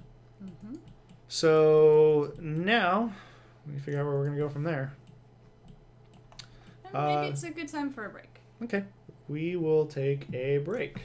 So now we figure out where we're going to go from there. Maybe it's a good time for a break. Okay. We will take a break.